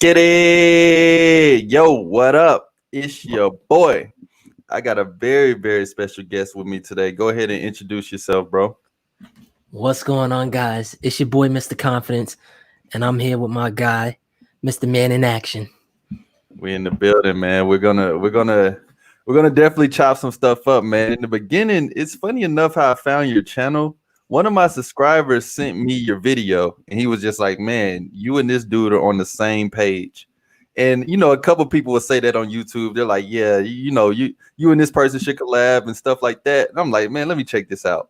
Get it! Yo, what up? It's your boy. I got a very, very special guest with me today. Go ahead and introduce yourself, bro. What's going on, guys? It's your boy, Mr. Confidence, and I'm here with my guy, Mr. Man in Action. We in the building, man. We're gonna definitely chop some stuff up, man. In the beginning, it's funny enough how I found your channel. One of my subscribers sent me your video, and he was just like, "Man, you and this dude are on the same page." And a couple people would say that on YouTube. They're like, "Yeah, you and this person should collab and stuff like that." And I'm like, "Man, let me check this out."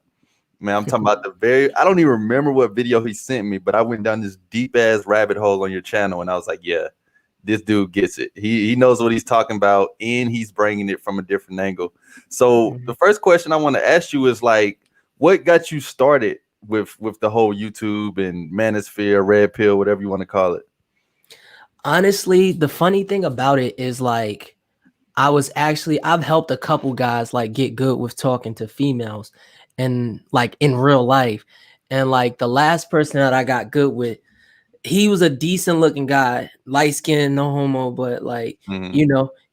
Man, I'm talking about I don't even remember what video he sent me, but I went down this deep ass rabbit hole on your channel, and I was like, "Yeah, this dude gets it. He knows what he's talking about, and he's bringing it from a different angle." So the first question I want to ask you is like, what got you started with the whole YouTube and Manosphere, Red Pill, whatever you want to call it? Honestly, the funny thing about it is like I've helped a couple guys like get good with talking to females and like in real life. And like the last person that I got good with, he was a decent looking guy, light skinned, no homo, but like,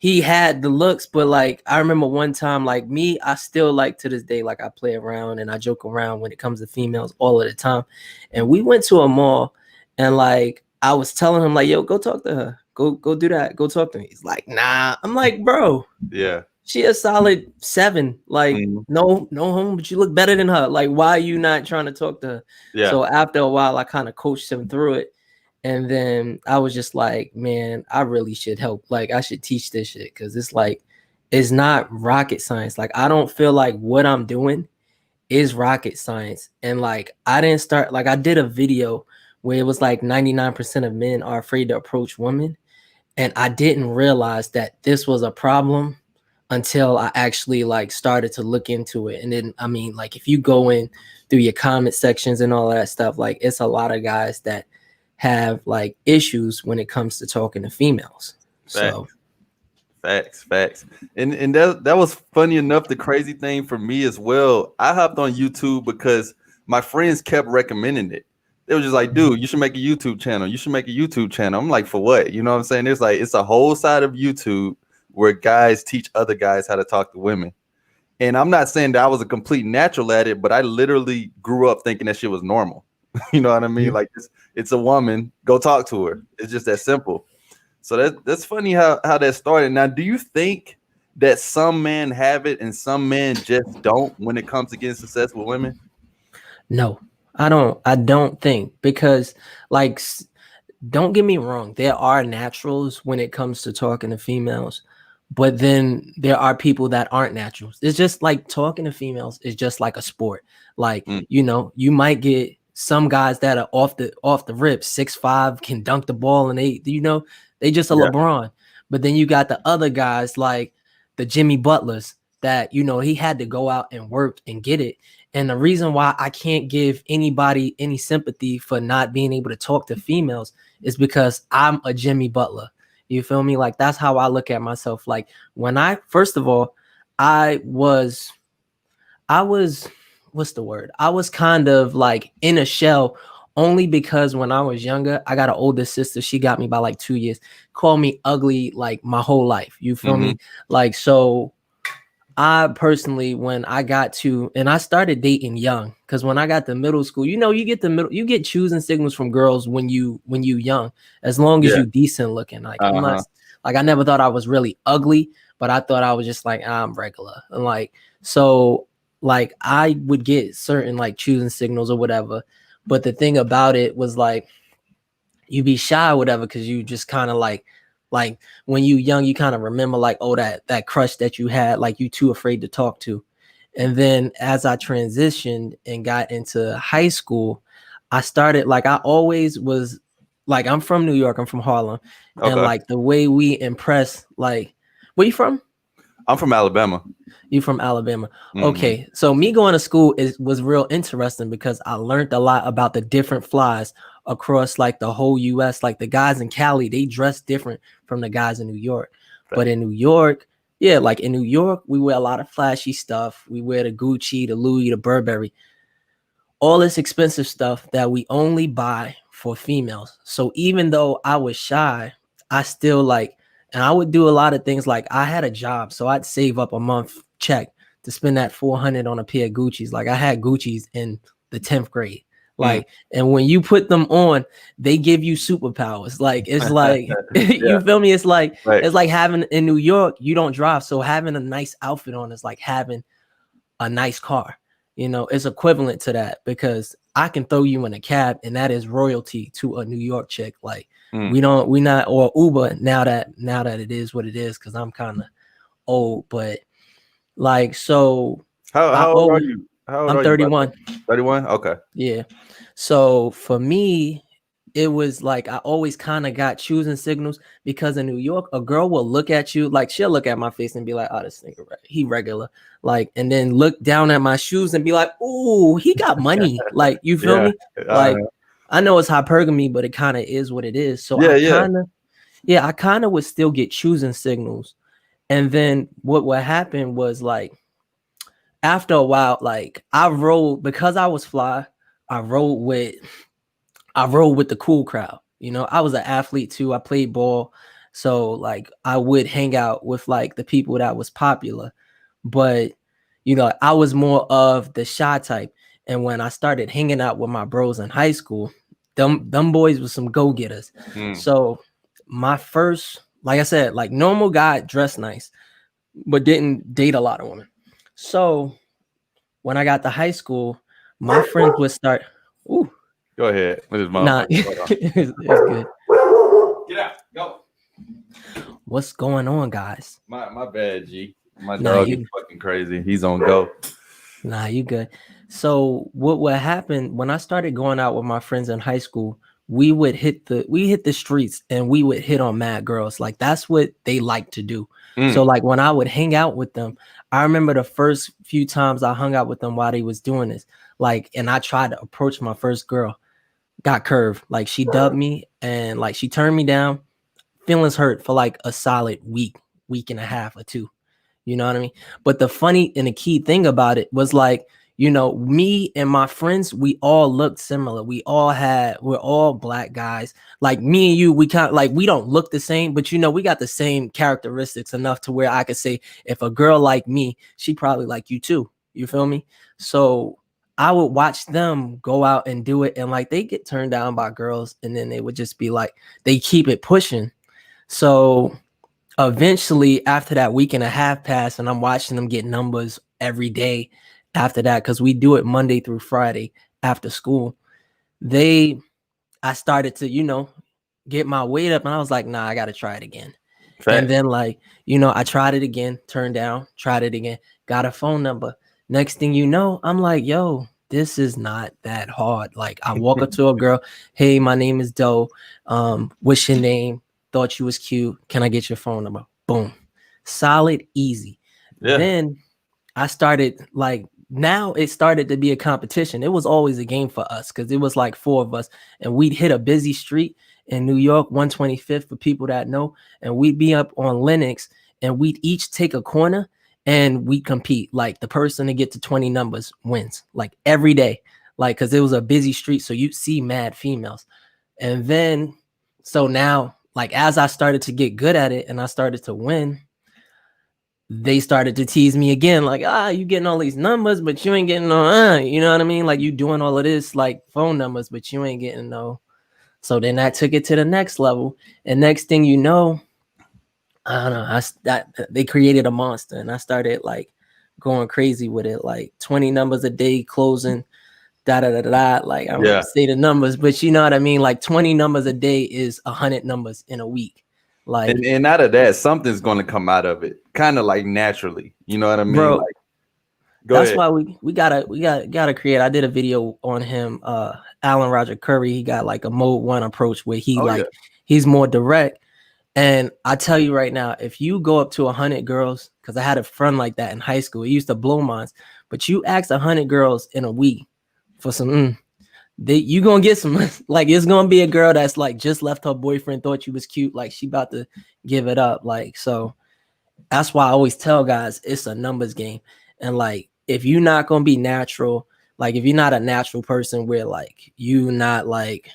he had the looks. But like, I remember one time, like me, I still like to this day, like I play around and I joke around when it comes to females all of the time. And we went to a mall and like, I was telling him like, yo, go talk to her. Go do that. Go talk to me. He's like, nah. I'm like, bro, Yeah. she a solid 7. Like, no homo, but you look better than her. Like, why are you not trying to talk to her? Yeah. So after a while, I kind of coached him through it. And then I was just like, man, I really should help. Like, I should teach this shit because it's like, it's not rocket science. Like, I don't feel like what I'm doing is rocket science. And like, I didn't start, like, I did a video where it was like 99% of men are afraid to approach women. And I didn't realize that this was a problem until I actually like started to look into it. And then, I mean, like, if you go in through your comment sections and all that stuff, like, it's a lot of guys that have like issues when it comes to talking to females. Facts. And that was funny enough. The crazy thing for me as well, I hopped on YouTube because my friends kept recommending it. They were just like, dude, you should make a YouTube channel. You should make a YouTube channel. I'm like, for what? You know what I'm saying? There's like, it's a whole side of YouTube where guys teach other guys how to talk to women. And I'm not saying that I was a complete natural at it, but I literally grew up thinking that shit was normal. You know what I mean? Like, it's a woman, go talk to her. It's just that simple. So that's funny how that started. Now, do you think that some men have it and some men just don't when it comes to getting success with women? No, I don't think, because like, don't get me wrong, there are naturals when it comes to talking to females, but then there are people that aren't naturals. It's just like talking to females is just like a sport. Like, you might get some guys that are off the rip, 6'5", can dunk the ball, and they just a LeBron. But then you got the other guys like the Jimmy Butlers that, he had to go out and work and get it. And the reason why I can't give anybody any sympathy for not being able to talk to females is because I'm a Jimmy Butler. You feel me? Like, that's how I look at myself. Like, first of all, I was, what's the word? I was kind of like in a shell, only because when I was younger, I got an older sister. She got me by like 2 years, called me ugly like my whole life. You feel me? Like, so I personally, when I got to, and I started dating young, because when I got to middle school, you get choosing signals from girls when you young, as long as you decent looking. Like, I'm not, like, I never thought I was really ugly, but I thought I was just like, I'm regular. And like, so like, I would get certain like choosing signals or whatever. But the thing about it was like, you be shy or whatever, because you just kind of like when you young, you kind of remember like, oh, that crush that you had, like, you too afraid to talk to. And then as I transitioned and got into high school, I started, like, I always was like, I'm from New York, I'm from Harlem. Okay. And like the way we impress, like, where you from? I'm from Alabama. You from Alabama? Okay, so me going to school was real interesting because I learned a lot about the different flies across like the whole US. Like, the guys in Cali, they dress different from the guys in New York. Right. But in New York, like in New York, we wear a lot of flashy stuff. We wear the Gucci, the Louis, the Burberry, all this expensive stuff that we only buy for females. So even though I was shy, I still like, and I would do a lot of things. Like I had a job, so I'd save up a month check to spend that 400 on a pair of Gucci's. Like I had Gucci's in the 10th grade. Like, and when you put them on, they give you superpowers. Like it's like you feel me? It's like having in New York, you don't drive. So having a nice outfit on is like having a nice car. You know, it's equivalent to that because I can throw you in a cab and that is royalty to a New York chick. Like we not or Uber now that it is what it is because I'm kind of old, but like so how old are you? I'm 31. 31? Okay. Yeah. So for me, it was like I always kind of got choosing signals because in New York, a girl will look at you, like she'll look at my face and be like, "Oh, this nigga, he regular," like, and then look down at my shoes and be like, "Ooh, he got money." Like, you feel me? Like, I know it's hypergamy, but it kind of is what it is. So I kind of would still get choosing signals, and then what would happen was like after a while, like I rolled because I was fly. I rolled with the cool crowd. You know, I was an athlete too. I played ball. So like I would hang out with like the people that was popular. But you know, I was more of the shy type. And when I started hanging out with my bros in high school, them boys were some go-getters. So my first, like I said, like normal guy dressed nice, but didn't date a lot of women. So when I got to high school, my friends would start. Ooh, go ahead. Nah, it's good. Get out. Go. What's going on, guys? My bad, G. My dog is fucking crazy. He's on go. Nah, you good. So what happened when I started going out with my friends in high school? We hit the streets and we would hit on mad girls. Like that's what they like to do. So like when I would hang out with them, I remember the first few times I hung out with them while they was doing this. Like, and I tried to approach my first girl, got curved. Like she dubbed me and like she turned me down. Feelings hurt for like a solid week and a half or two. You know what I mean? But the funny and the key thing about it was like, you know, me and my friends, we all looked similar. We're all black guys. Like me and you, we kind of like, we don't look the same, but you know, we got the same characteristics enough to where I could say, if a girl like me, she probably like you too. You feel me? So I would watch them go out and do it. And like, they get turned down by girls and then they would just be like, they keep it pushing. So eventually after that week and a half passed and I'm watching them get numbers every day after that, because we do it Monday through Friday after school, I started to, you know, get my weight up and I was like, nah, I got to try it again. And then like, you know, I tried it again, turned down, tried it again, got a phone number. Next thing you know, I'm like, yo, this is not that hard. Like I walk up to a girl, hey, my name is Doe. What's your name? Thought you was cute. Can I get your phone number? Boom. Solid, easy. Yeah. Then I started like, now it started to be a competition. It was always a game for us because it was like 4 of us and we'd hit a busy street in New York, 125th for people that know. And we'd be up on Lenox and we'd each take a corner and we'd compete. Like the person to get to 20 numbers wins like every day. Like, cause it was a busy street. So you'd see mad females. And then, so now, like as I started to get good at it and I started to win, they started to tease me again, like, you getting all these numbers, but you ain't getting no, you know what I mean? Like you doing all of this like phone numbers, but you ain't getting no. So then I took it to the next level. And next thing you know, I don't know, they created a monster and I started like going crazy with it, like 20 numbers a day closing. Like I don't want to say the numbers, but you know what I mean? Like 20 numbers a day is 100 numbers in a week. Like, and out of that, something's going to come out of it, kind of like naturally. You know what I mean? Bro, like, that's why we gotta create. I did a video on him, Alan Roger Curry. He got like a mode 1 approach where he's more direct. And I tell you right now, if you go up to 100 girls, because I had a friend like that in high school, he used to blow minds. But you ask 100 girls in a week for some, you gonna get some. Like it's gonna be a girl that's like just left her boyfriend, thought you was cute, like she about to give it up. Like, so that's why I always tell guys it's a numbers game. And like if you're not gonna be natural, like if you're not a natural person where like you not like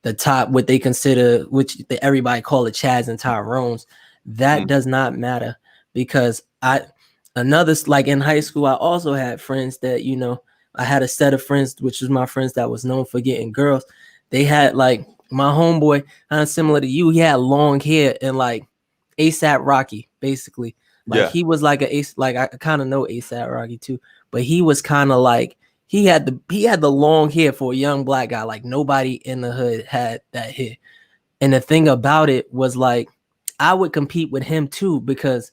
the top, what they consider, which everybody call it Chads and Tyrones. That does not matter, because like in high school, I also had friends that, you know, I had a set of friends, which was my friends that was known for getting girls. They had like my homeboy, kind of similar to you. He had long hair and like ASAP Rocky, basically. Like he was like like I kind of know ASAP Rocky too, but he was kind of like he had the long hair for a young black guy. Like nobody in the hood had that hair. And the thing about it was like I would compete with him too, because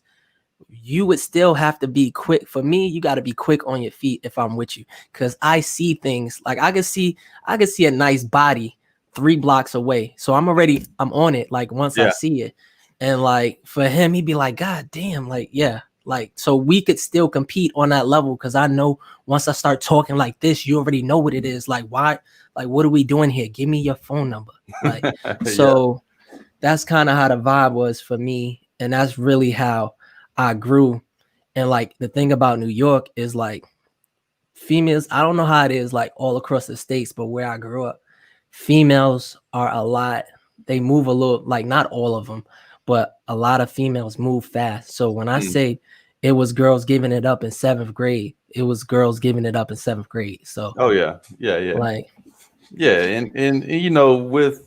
you would still have to be quick. For me, you got to be quick on your feet if I'm with you, because I see things like I could see a nice body 3 blocks away, so I'm on it like once I see it. And like for him, he'd be like, God damn, like yeah, like so we could still compete on that level, because I know once I start talking like this, you already know what it is. Like why, like what are we doing here? Give me your phone number. Like so that's kind of how the vibe was for me, and that's really how I grew. And like the thing about New York is like females, I don't know how it is like all across the states, but where I grew up, females are a lot, they move a little, like not all of them, but a lot of females move fast. So when I say it was girls giving it up in 7th grade, it was girls giving it up in 7th grade. So like and you know, with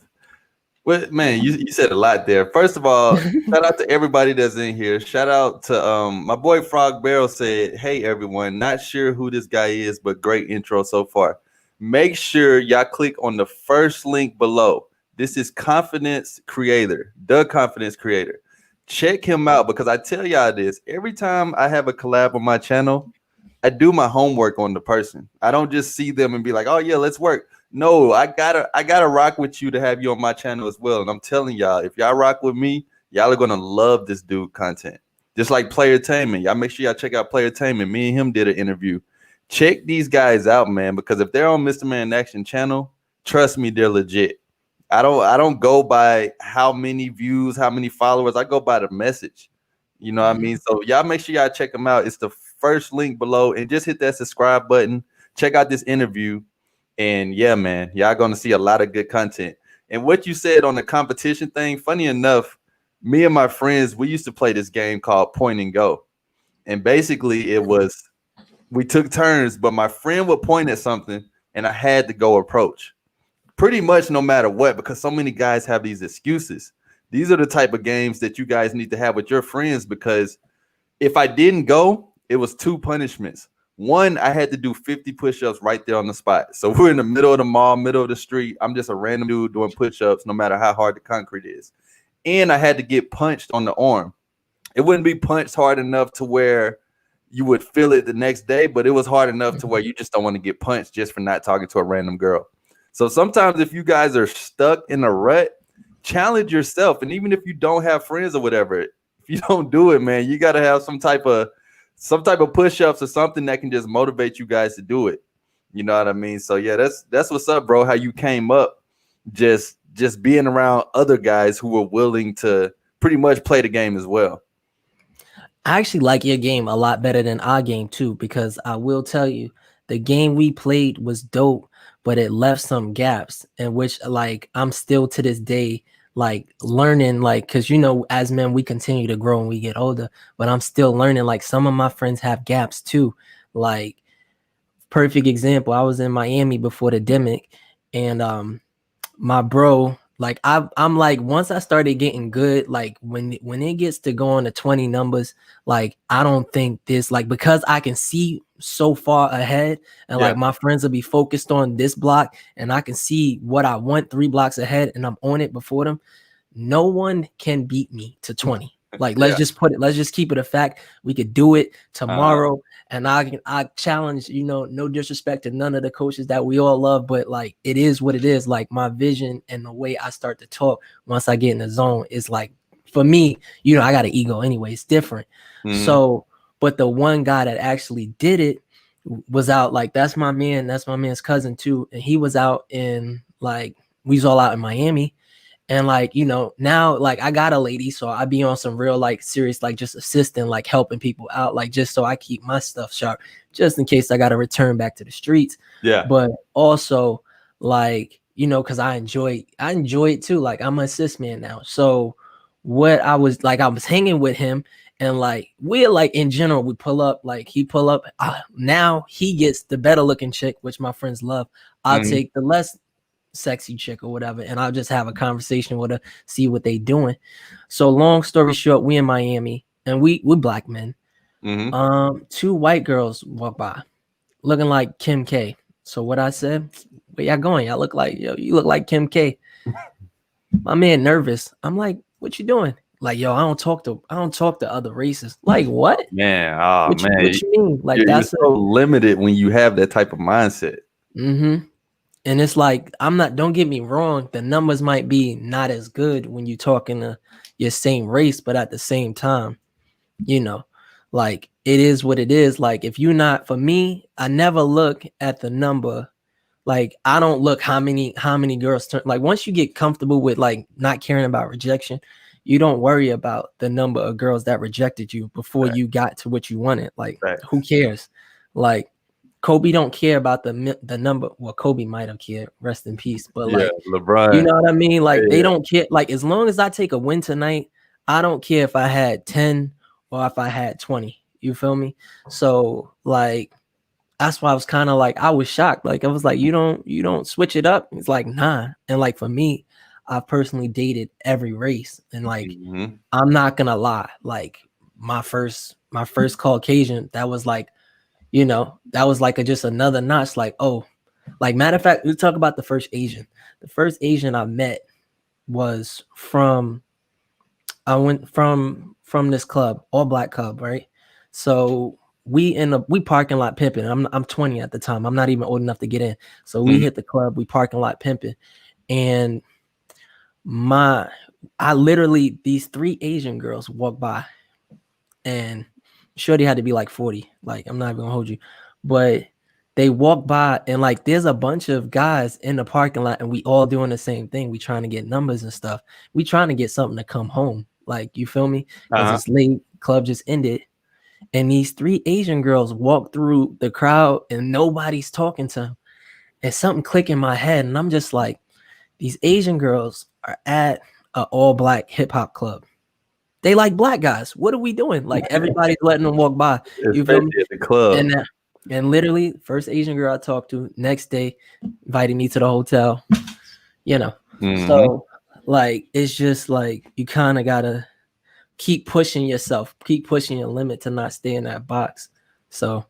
man, you said a lot there. First of all, shout out to everybody that's in here. Shout out to my boy Frog Barrel said, "Hey everyone, not sure who this guy is, but great intro so far. Make sure y'all click on the first link below. This is Confidence Creator, the Confidence Creator. Check him out, because I tell y'all this, every time I have a collab on my channel, I do my homework on the person. I don't just see them and be like, oh yeah, let's work. No, I gotta rock with you to have you on my channel as well. And I'm telling y'all, if y'all rock with me, y'all are gonna love this dude content. Just like Playertainment. Y'all make sure y'all check out Playertainment. Me and him did an interview. Check these guys out, man, because if they're on Mr. Man in Action channel, trust me, they're legit. I don't go by how many views, how many followers. I go by the message. You know what I mean? So y'all make sure y'all check them out. It's the first link below, and just hit that subscribe button. Check out this interview. And yeah, man, y'all gonna see a lot of good content. And what you said on the competition thing, funny enough, me and my friends, we used to play this game called Point and Go. And basically it was, we took turns, but my friend would point at something and I had to go approach. Pretty much no matter what, because so many guys have these excuses. These are the type of games that you guys need to have with your friends, because if I didn't go, it was 2 punishments. One, I had to do 50 push-ups right there on the spot. So we're in the middle of the mall, middle of the street. I'm just a random dude doing push-ups no matter how hard the concrete is. And I had to get punched on the arm. It wouldn't be punched hard enough to where you would feel it the next day, but it was hard enough to where you just don't want to get punched just for not talking to a random girl. So sometimes if you guys are stuck in a rut, challenge yourself. And even if you don't have friends or whatever, if you don't do it, man, you got to have some type of push-ups or something that can just motivate you guys to do it. You know what I mean? So yeah, that's what's up, bro. How you came up just being around other guys who were willing to pretty much play the game as well. I actually like your game a lot better than our game too, because I will tell you, the game we played was dope, but it left some gaps in which, like, I'm still to this day like learning, like, because you know, as men we continue to grow and we get older, but I'm still learning. Like some of my friends have gaps too. Like perfect example, I was in Miami before the demic, and my bro, like I'm like, once I started getting good, like when it gets to going to 20 numbers, like I don't think this, like, because I can see so far ahead, and like my friends will be focused on this block and I can see what I want 3 blocks ahead and I'm on it before them. No one can beat me to 20. Like let's just keep it a fact. We could do it tomorrow. And I challenge, you know, no disrespect to none of the coaches that we all love, but like it is what it is. Like my vision and the way I start to talk once I get in the zone is like, for me, you know, I got an ego anyway. It's different. So, but the one guy that actually did it was out, like that's my man's cousin too. And he was out in, like, we was all out in Miami. And like, you know, now like I got a lady, so I be on some real like serious, like just assisting, like helping people out, like just so I keep my stuff sharp, just in case I got to return back to the streets. Yeah. But also like you know, because I enjoy it too. Like I'm an assist man now. So what I was like, I was hanging with him, and like we're like in general, we pull up, like he pull up. Now he gets the better looking chick, which my friends love. I'll Mhm. take the less sexy chick or whatever, and I'll just have a conversation with her, see what they doing. So long story short, we in Miami, and we black men. Mhm. Two white girls walk by, looking like Kim K. So what I said, where y'all going? Y'all look like, yo, you look like Kim K. My man nervous. I'm like, what you doing? Like, yo, I don't talk to other races. Like, what? Man, oh man, What you mean? Like you're that's a so limited when you have that type of mindset. mm-hmm. And it's like, I'm not, don't get me wrong, the numbers might be not as good when you talking to your same race, but at the same time, you know, like it is what it is. Like if you're not, for me, I never look at the number. Like I don't look how many girls turn, like once you get comfortable with like not caring about rejection, you don't worry about the number of girls that rejected you before Right. you got to what you wanted. Like Right. who cares? Like Kobe don't care about the number. Well, Kobe might have cared, rest in peace. But Yeah, like, you LeBron. know what I mean? Like they Yeah, don't care. Like as long as I take a win tonight, I don't care if I had 10 or if I had 20. You feel me? So like that's why I was kind of like I was shocked. Like I was like, you don't switch it up. It's like nah. And like for me, I've personally dated every race, and like Mhm. I'm not gonna lie. Like my first Caucasian, that was like, that was like just another notch. Like like matter of fact, we talk about the first Asian. The first Asian I met was from I went from this club, all black club, right? So we parking lot pimping. I'm 20 at the time. I'm not even old enough to get in. So we Mhm. hit the club, we parking lot pimping, and my I literally these three Asian girls walked by, and Shorty had to be like 40. Like I'm not even gonna hold you, but they walk by and like there's a bunch of guys in the parking lot, and we all doing the same thing. We trying to get numbers and stuff. We trying to get something to come home. Like you feel me? Because Uh-huh. it's late, club just ended, and these three Asian girls walk through the crowd, and nobody's talking to them. And something click in my head, and I'm just like, these Asian girls are at an all black hip hop club. They like black guys. What are we doing? Like everybody's letting them walk by. You feel me? Especially at the club. And and literally, first Asian girl I talked to, next day, invited me to the hotel. You know, Mhm. so like it's just like you kind of gotta keep pushing yourself, keep pushing your limit to not stay in that box. So,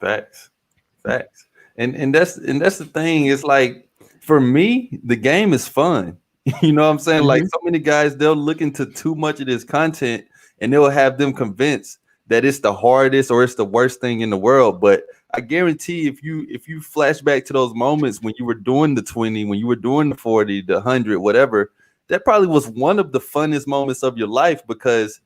Facts. Facts. And that's the thing. It's like for me, the game is fun. You know what I'm saying? Like mhm, so many guys, they'll look into too much of this content and they'll have them convinced that it's the hardest or it's the worst thing in the world. But I guarantee if you flash back to those moments when you were doing the 20, when you were doing the 40, the 100, whatever, that probably was one of the funnest moments of your life because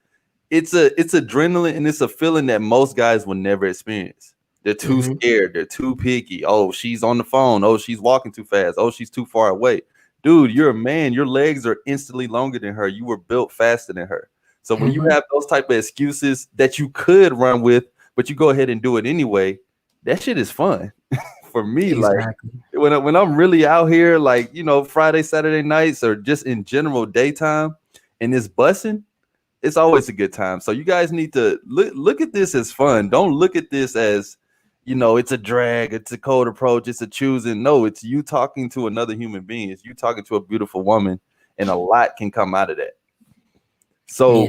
it's adrenaline and it's a feeling that most guys will never experience. They're too mhm, scared. They're too picky. Oh, she's on the phone. Oh, she's walking too fast. Oh, she's too far away. Dude, you're a man. Your legs are instantly longer than her. You were built faster than her. So when you mhm. have those type of excuses that you could run with, but you go ahead and do it anyway, that shit is fun. For me, like Exactly. when I'm really out here, like Friday, Saturday nights, or just in general daytime, and it's bussing, it's always a good time. So you guys need to look at this as fun. Don't look at this as, it's a drag, it's a cold approach, it's a choosing. No, it's you talking to another human being. It's you talking to a beautiful woman, and a lot can come out of that. Yeah. So,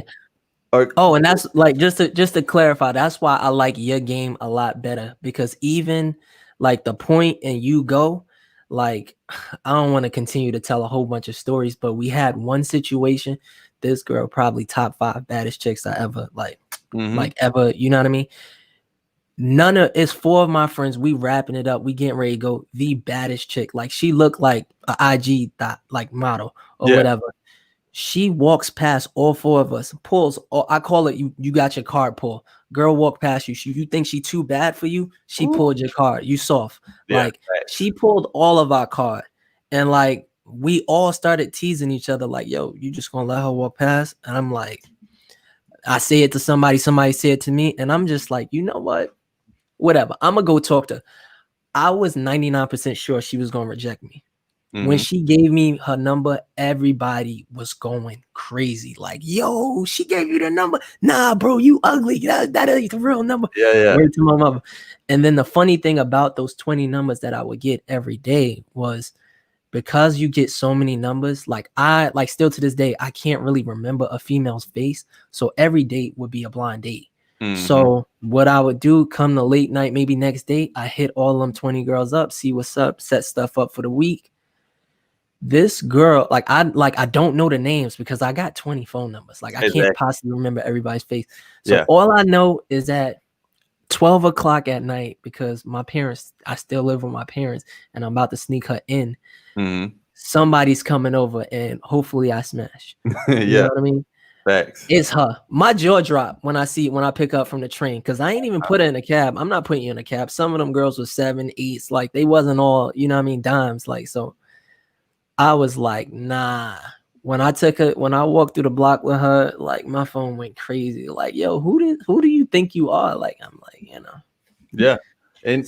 or Oh, and that's like just to clarify, that's why I like your game a lot better, because even like the point and you go, like I don't want to continue to tell a whole bunch of stories, but we had one situation. This girl probably top 5 baddest chicks I ever mhm. ever, you know what I mean? None of it's 4 of my friends. We wrapping it up. We getting ready to go. The baddest chick, like she looked like a IG like model or Yeah. whatever. She walks past all 4 of us, pulls. I call it you got your card pull. Girl walk past you. You think she too bad for you? She Ooh. pulled your card. You soft. Yeah, Like facts. she pulled all of our card, and like we all started teasing each other. Like, yo, you just gonna let her walk past? And I'm like, I say it to somebody. Somebody say it to me, and I'm just like, you know what? Whatever. I'm gonna go talk to her. I was 99% sure she was gonna reject me. When she gave me her number, everybody was going crazy. Like, yo, she gave you the number. Nah, bro, you ugly. That ain't the real number. Yeah. Word to my mother. And then the funny thing about those 20 numbers that I would get every day was because you get so many numbers, like still to this day, I can't really remember a female's face. So every date would be a blind date. So what I would do come the late night, maybe next date, I hit all of them 20 girls up, see what's up, set stuff up for the week. This girl, I don't know the names because I got 20 phone numbers. Like I can't possibly remember everybody's face. So all I know is that 12 o'clock at night, because I still live with my parents and I'm about to sneak her in. Somebody's coming over and hopefully I smash. You know what I mean? Facts. It's her. My jaw drop when I pick up from the train, because I ain't even put her in a cab. I'm not putting you in a cab. Some of them girls was 7, 8s. Like they wasn't all, you know what I mean, dimes. Like, so I was like, nah. When I walked through the block with her, like my phone went crazy. Like, yo, who do you think you are? Like, I'm like, you know. Yeah. And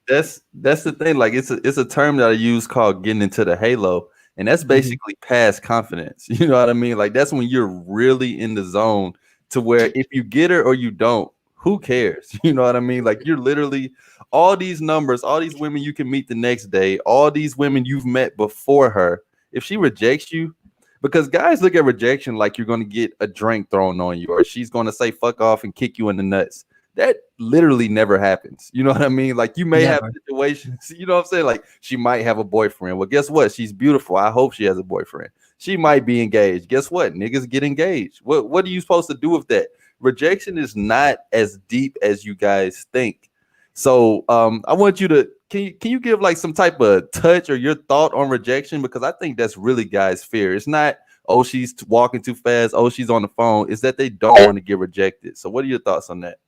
that's the thing. Like it's a term that I use called getting into the halo. And that's basically past confidence. You know what I mean? Like that's when you're really in the zone to where if you get her or you don't, who cares? You know what I mean? Like you're literally all these numbers, all these women you can meet the next day, all these women you've met before her. If she rejects you, because guys look at rejection like you're going to get a drink thrown on you or she's going to say fuck off and kick you in the nuts. That literally never happens. You know what I mean? Like you may have situations, you know what I'm saying? Like she might have a boyfriend. Well, guess what? She's beautiful. I hope she has a boyfriend. She might be engaged. Guess what? Niggas get engaged. What are you supposed to do with that? Rejection is not as deep as you guys think. So I want you to can you give like some type of touch or your thought on rejection? Because I think that's really guys' fear. It's not, oh, she's walking too fast. Oh, she's on the phone. It's that they don't want to get rejected. So what are your thoughts on that?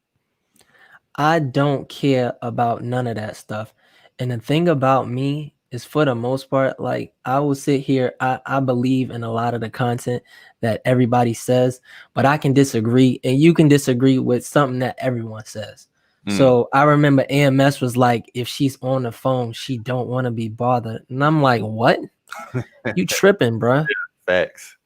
I don't care about none of that stuff. And the thing about me is, for the most part, like I will sit here, I believe in a lot of the content that everybody says, but I can disagree, and you can disagree with something that everyone says. So I remember AMS was like, if she's on the phone, she don't want to be bothered. And I'm like, what? You tripping, bruh. Facts.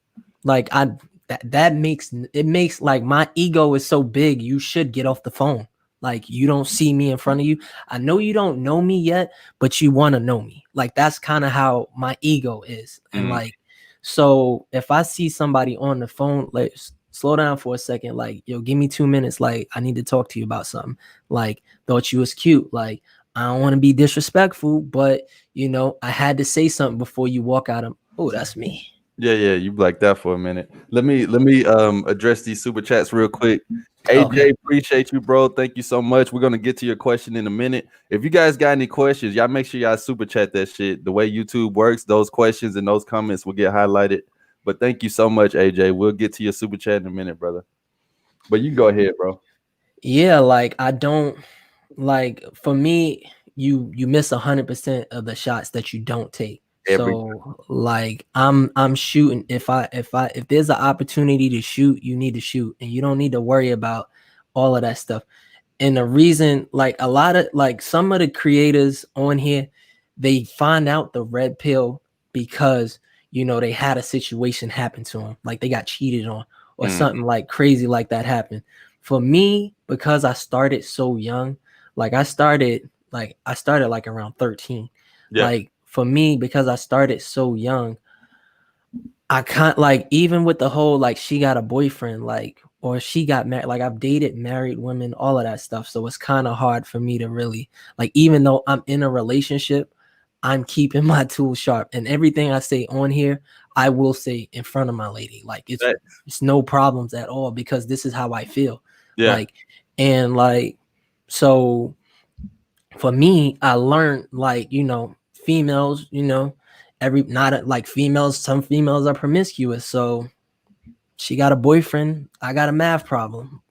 Like that makes like my ego is so big, you should get off the phone. Like you don't see me in front of you. I know you don't know me yet, but you want to know me. Like that's kind of how my ego is. And like, so if I see somebody on the phone, like slow down for a second, like, yo, give me 2 minutes. Like I need to talk to you about something. Like thought you was cute. Like I don't want to be disrespectful, but you know, I had to say something before you walk out of. Oh, that's me. Yeah, you blacked that for a minute. Let me address these super chats real quick. AJ, Okay. appreciate you, bro. Thank you so much. We're gonna get to your question in a minute. If you guys got any questions, y'all make sure y'all super chat that shit. The way YouTube works, those questions and those comments will get highlighted. But thank you so much, AJ. We'll get to your super chat in a minute, brother. But you go ahead, bro. Yeah, like I don't like, for me, you miss 100% of the shots that you don't take. So like I'm shooting. If there's an opportunity to shoot, you need to shoot, and you don't need to worry about all of that stuff. And the reason, like a lot of like some of the creators on here, they find out the red pill because you know they had a situation happen to them, like they got cheated on or something like crazy like that happened. For me, because I started so young, like I started like around 13. Like for me, because I started so young, I can't, like, even with the whole like she got a boyfriend, like, or she got married, like I've dated married women, all of that stuff. So it's kind of hard for me to really, like, even though I'm in a relationship, I'm keeping my tools sharp, and everything I say on here, I will say in front of my lady. Like it's no problems at all, because this is how I feel. Like, and like, so for me, I learned, like, you know, females, you know, some females are promiscuous. So she got a boyfriend, I got a math problem.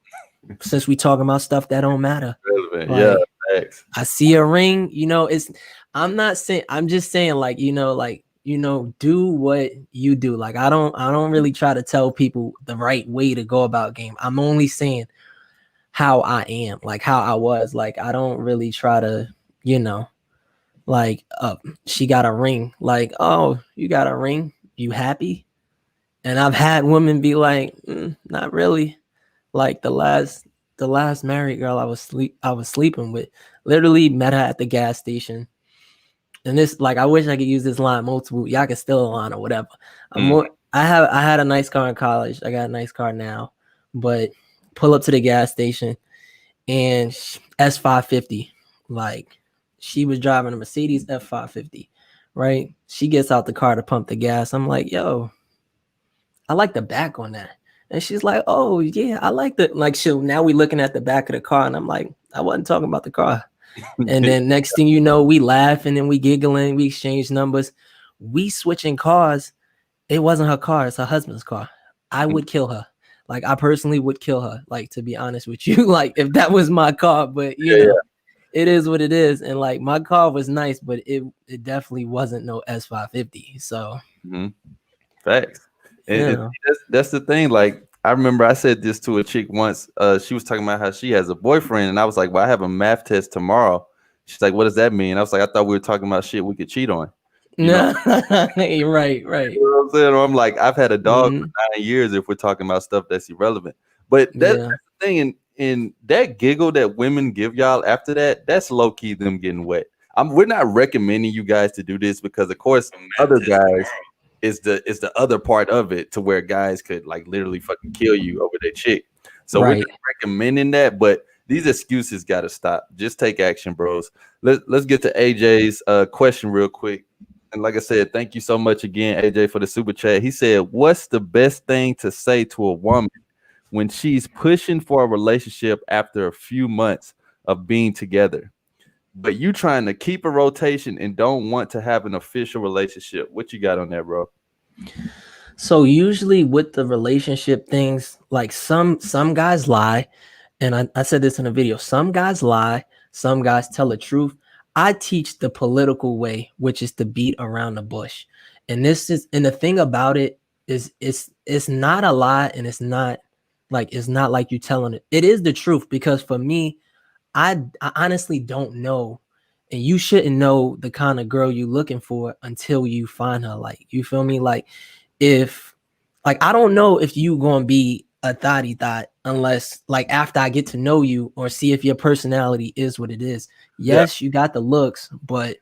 Since we talking about stuff that don't matter. Like, I see a ring, you know, I'm just saying, like, you know, do what you do. Like, I don't really try to tell people the right way to go about game. I'm only saying how I am, like how I was. Like, I don't really try to, you know, like she got a ring, like, oh, you got a ring, you happy? And I've had women be like, not really. Like the last married girl I was sleeping with, literally met her at the gas station. And this, like, I wish I could use this line multiple. Y'all can steal a line or whatever. Mm. I had a nice car in college. I got a nice car now, but pull up to the gas station and S550, like, she was driving a Mercedes F550, right? She gets out the car to pump the gas. I'm like, yo, I like the back on that. And she's like, oh yeah, I like the, like, so now we looking at the back of the car, and I'm like, I wasn't talking about the car. And then next thing you know, we laugh and then we giggling, we exchange numbers, we switching cars. It wasn't her car, it's her husband's car. I would kill her. Like, I personally would kill her, like, to be honest with you, like, if that was my car. But you Yeah, know, it is what it is. And like, my car was nice, but it definitely wasn't no S550. So yeah. Facts. And yeah. that's the thing. Like, I remember I said this to a chick once. She was talking about how she has a boyfriend, and I was like, "Well, I have a math test tomorrow." She's like, "What does that mean?" I was like, "I thought we were talking about shit we could cheat on." You know, No, right, you right. know what I'm saying? Or I'm like, I've had a dog for Hmm. 9 years if we're talking about stuff that's irrelevant. But that's Yeah. the thing, and that giggle that women give y'all after that, that's low key them getting wet. We're not recommending you guys to do this because, of course, other guys is the other part of it to where guys could like literally fucking kill you over their chick. So we're Right. not recommending that, but these excuses got to stop. Just take action, bros. Let's get to AJ's question real quick. And like I said, thank you so much again, AJ, for the super chat. He said, "What's the best thing to say to a woman when she's pushing for a relationship after a few months of being together, but you trying to keep a rotation and don't want to have an official relationship?" What you got on that, bro? So usually with the relationship things, like, some guys lie, and I said this in a video. Some guys lie, some guys tell the truth. I teach the political way, which is to beat around the bush. And the thing about it is, it's not a lie, and it's not like you telling it. It is the truth, because for me, I honestly don't know, and you shouldn't know the kind of girl you looking for until you find her. Like, you feel me? Like, if, like, I don't know if you gonna be a thotty thought unless, like, after I get to know you or see if your personality is what it is. Yeah, Yes, you got the looks, but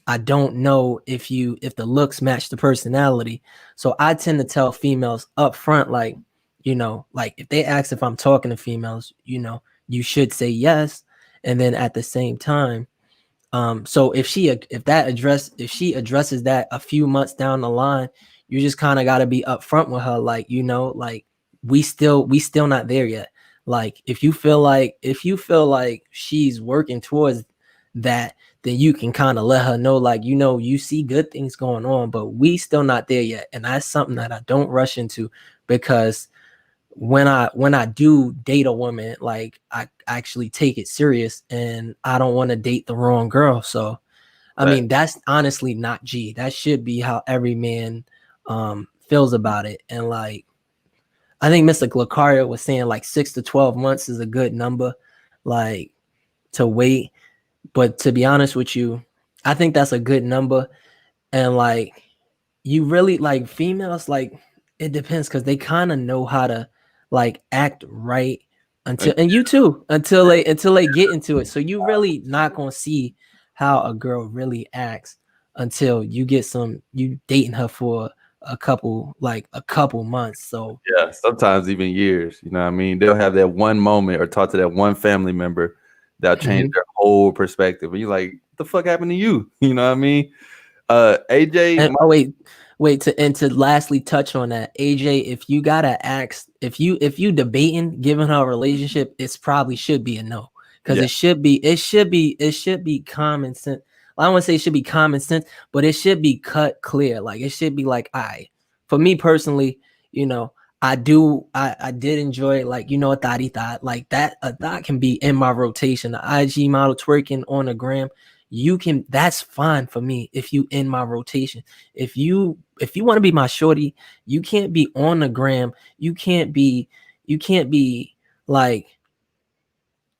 I don't know if the looks match the personality. So I tend to tell females up front, like, like, if they ask if I'm talking to females, you should say yes. And then at the same time, so if she addresses that a few months down the line, you just kind of got to be upfront with her, like, like, we still not there yet. Like, if you feel like she's working towards that, then you can kind of let her know, like, you see good things going on, but we still not there yet. And that's something that I don't rush into, because when I do date a woman, like, I actually take it serious, and I don't want to date the wrong girl. So I fact. mean, that's honestly not G. That should be how every man feels about it. And like, I think Mr. Glacario was saying, like, 6 to 12 months is a good number, like, to wait. But to be honest with you, I think that's a good number. And like, you really, like, females, like, it depends, because they kind of know how to, like, act right until, and you too, until they get into it. So you really not gonna see how a girl really acts until you dating her for a couple months. So Yeah, sometimes even years. You know what I mean? They'll have that one moment or talk to that one family member that'll change mhm. their whole perspective. And you're like, what the fuck happened to you? You know what I mean? AJ, And oh, wait to lastly touch on that, AJ. If you gotta ask, if you debating giving her a relationship, it's probably should be a no, because yeah, it should be common sense. I don't want to say it should be common sense, but it should be cut clear. Like, it should be like, for me personally, you know, I did enjoy, like, a thought like that. A thought can be in my rotation. The IG model twerking on the gram, that's fine for me if you in my rotation. If you want to be my shorty, you can't be on the gram. You can't be like,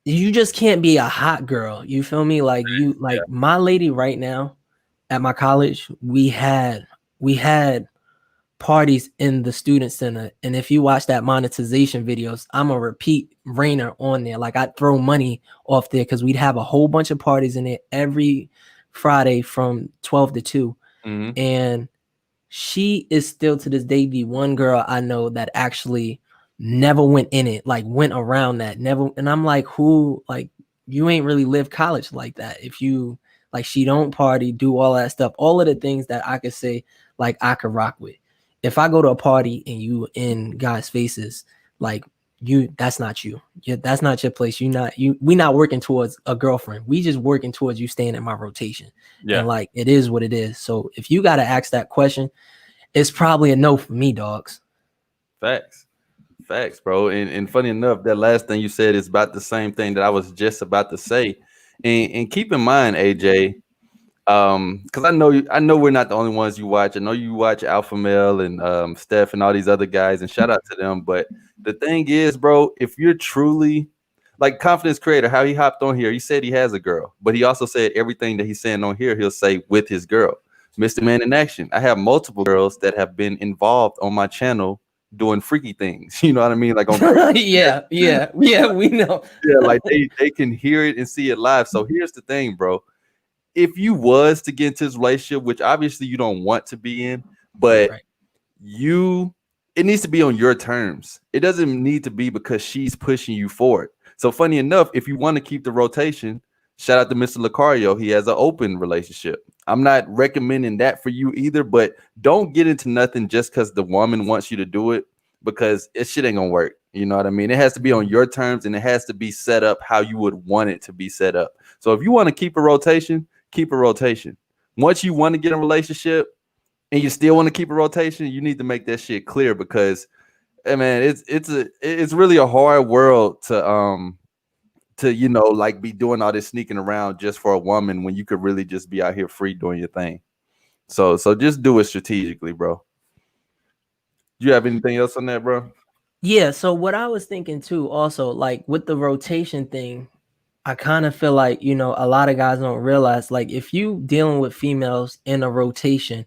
you just can't be a hot girl. You feel me? Like you, like my lady right now at my college, we had parties in the student center. And if you watch that monetization videos, I'm a repeat rainer on there. Like I'd throw money off there because we'd have a whole bunch of parties in it every Friday from 12 to 2. Mm-hmm. And she is still to this day the one girl I know that actually never went in it, like went around that, never. And I'm like, who, like, you ain't really live college like that. If you, like, she don't party, do all that stuff, all of the things that I could say, like, I could rock with. If I go to a party and you in guys' faces, like, you, that's not you. Yeah, that's not your place. We not working towards a girlfriend. We just working towards you staying in my rotation. Yeah. And like, it is what it is. So if you got to ask that question, it's probably a no for me, dogs. Facts, bro. And funny enough, that last thing you said is about the same thing that I was just about to say. And keep in mind, AJ, because I know we're not the only ones you watch. I know you watch Alpha Male and Steph and all these other guys, and shout out to them. But the thing is, bro, if you're truly like Confidence Creator, how he hopped on here, he said he has a girl, but he also said everything that he's saying on here, he'll say with his girl. Mr. Man in Action. I have multiple girls that have been involved on my channel doing freaky things. You know what I mean? Like on yeah, we know. yeah, like they can hear it and see it live. So here's the thing, bro. If you was to get into this relationship, which obviously you don't want to be in, but Right. it needs to be on your terms. It doesn't need to be because she's pushing you forward. So funny enough, if you want to keep the rotation, shout out to Mr. Lucario. He has an open relationship. I'm not recommending that for you either, but don't get into nothing just because the woman wants you to do it, because it shit ain't gonna work. You know what I mean? It has to be on your terms and it has to be set up how you would want it to be set up. So if you want to keep a rotation, keep a rotation. Once you want to get in a relationship and you still want to keep a rotation, you need to make that shit clear, because hey man, it's really a hard world to like be doing all this sneaking around just for a woman when you could really just be out here free doing your thing. So just do it strategically, bro. Do you have anything else on that, bro? Yeah, so what I was thinking too, also, like with the rotation thing, I kind of feel like, a lot of guys don't realize, like, if you dealing with females in a rotation,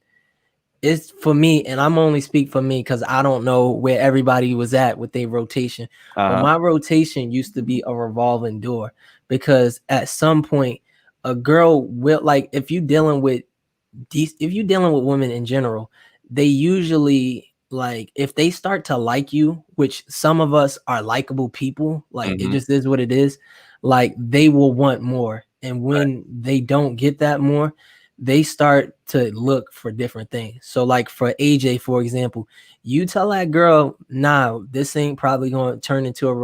it's for me, and I'm only speak for me because I don't know where everybody was at with their rotation. But my rotation used to be a revolving door, because at some point, a girl will, like, if you dealing with women in general, they usually, like, if they start to like you, which some of us are likable people, like it just is what it is, like they will want more. And when they don't get that more, they start to look for different things. So like for AJ, for example, you tell that girl, nah, this ain't probably going to turn into a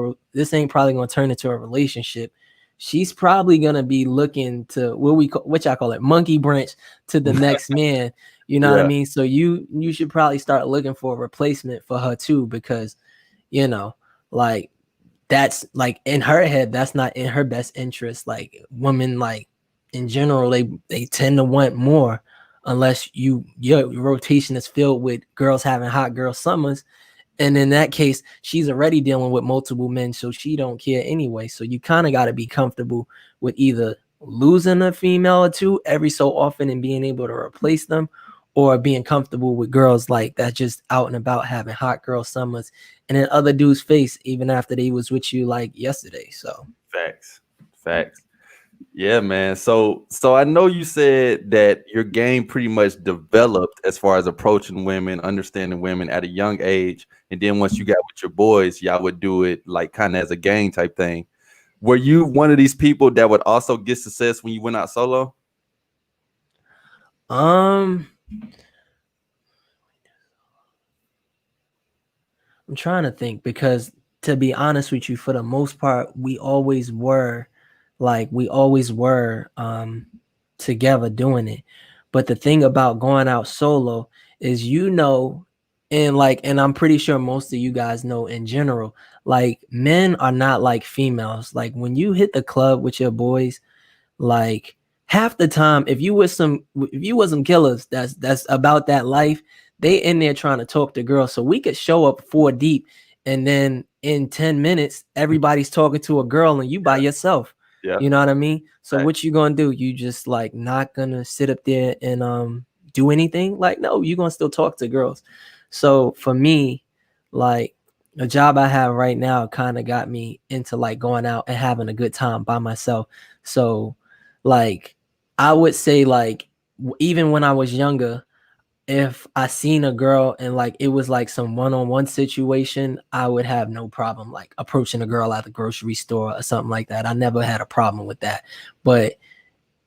relationship. She's probably going to be looking to which I call it monkey branch to the next man. You know what I mean? So you should probably start looking for a replacement for her too, because, like, that's like in her head, that's not in her best interest. Like women, like in general, they tend to want more, unless your rotation is filled with girls having hot girl summers. And in that case, she's already dealing with multiple men, so she don't care anyway. So you kind of got to be comfortable with either losing a female or two every so often and being able to replace them, or being comfortable with girls like that just out and about having hot girl summers and in other dudes' face even after they was with you like yesterday. So Facts. Yeah, man. So I know you said that your game pretty much developed as far as approaching women, understanding women at a young age, and then once you got with your boys, y'all would do it like kind of as a gang type thing. Were you one of these people that would also get success when you went out solo? I'm trying to think, because to be honest with you, for the most part, we always were together doing it. But the thing about going out solo is, and I'm pretty sure most of you guys know in general, like men are not like females. Like when you hit the club with your boys, like half the time, if you was some killers that's about that life, they in there trying to talk to girls. So we could show up 4 deep, and then in 10 minutes, everybody's talking to a girl and you by yourself. Yeah. You know what I mean? So Right. what you gonna do? You just like not gonna sit up there and do anything? Like, no, you're gonna still talk to girls. So for me, like the job I have right now kind of got me into like going out and having a good time by myself. So like I would say like even when I was younger, if I seen a girl and like it was like some one-on-one situation, I would have no problem like approaching a girl at the grocery store or something like that. I never had a problem with that. But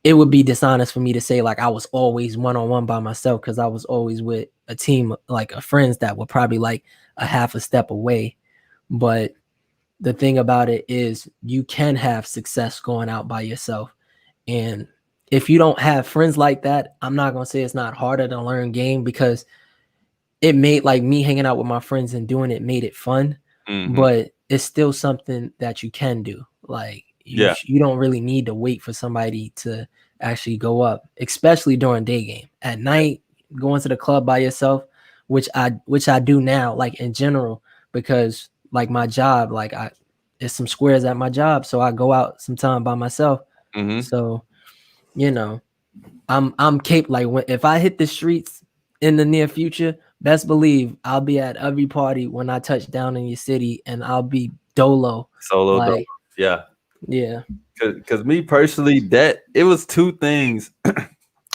it would be dishonest for me to say like I was always one-on-one by myself, because I was always with a team like of friends that were probably like a half a step away. But the thing about it is you can have success going out by yourself. And if you don't have friends like that, I'm not gonna say it's not harder to learn game, because it made like me hanging out with my friends and doing it made it fun. But it's still something that you can do. Like you don't really need to wait for somebody to actually go up, especially during day game. At night, going to the club by yourself, which I do now, like in general, because like my job, like there's some squares at my job, so I go out sometime by myself. So you know, I'm capable. Like if I hit the streets in the near future, best believe I'll be at every party when I touch down in your city, and I'll be dolo. Solo dolo. Like, Yeah. yeah. Because me personally, that it was two things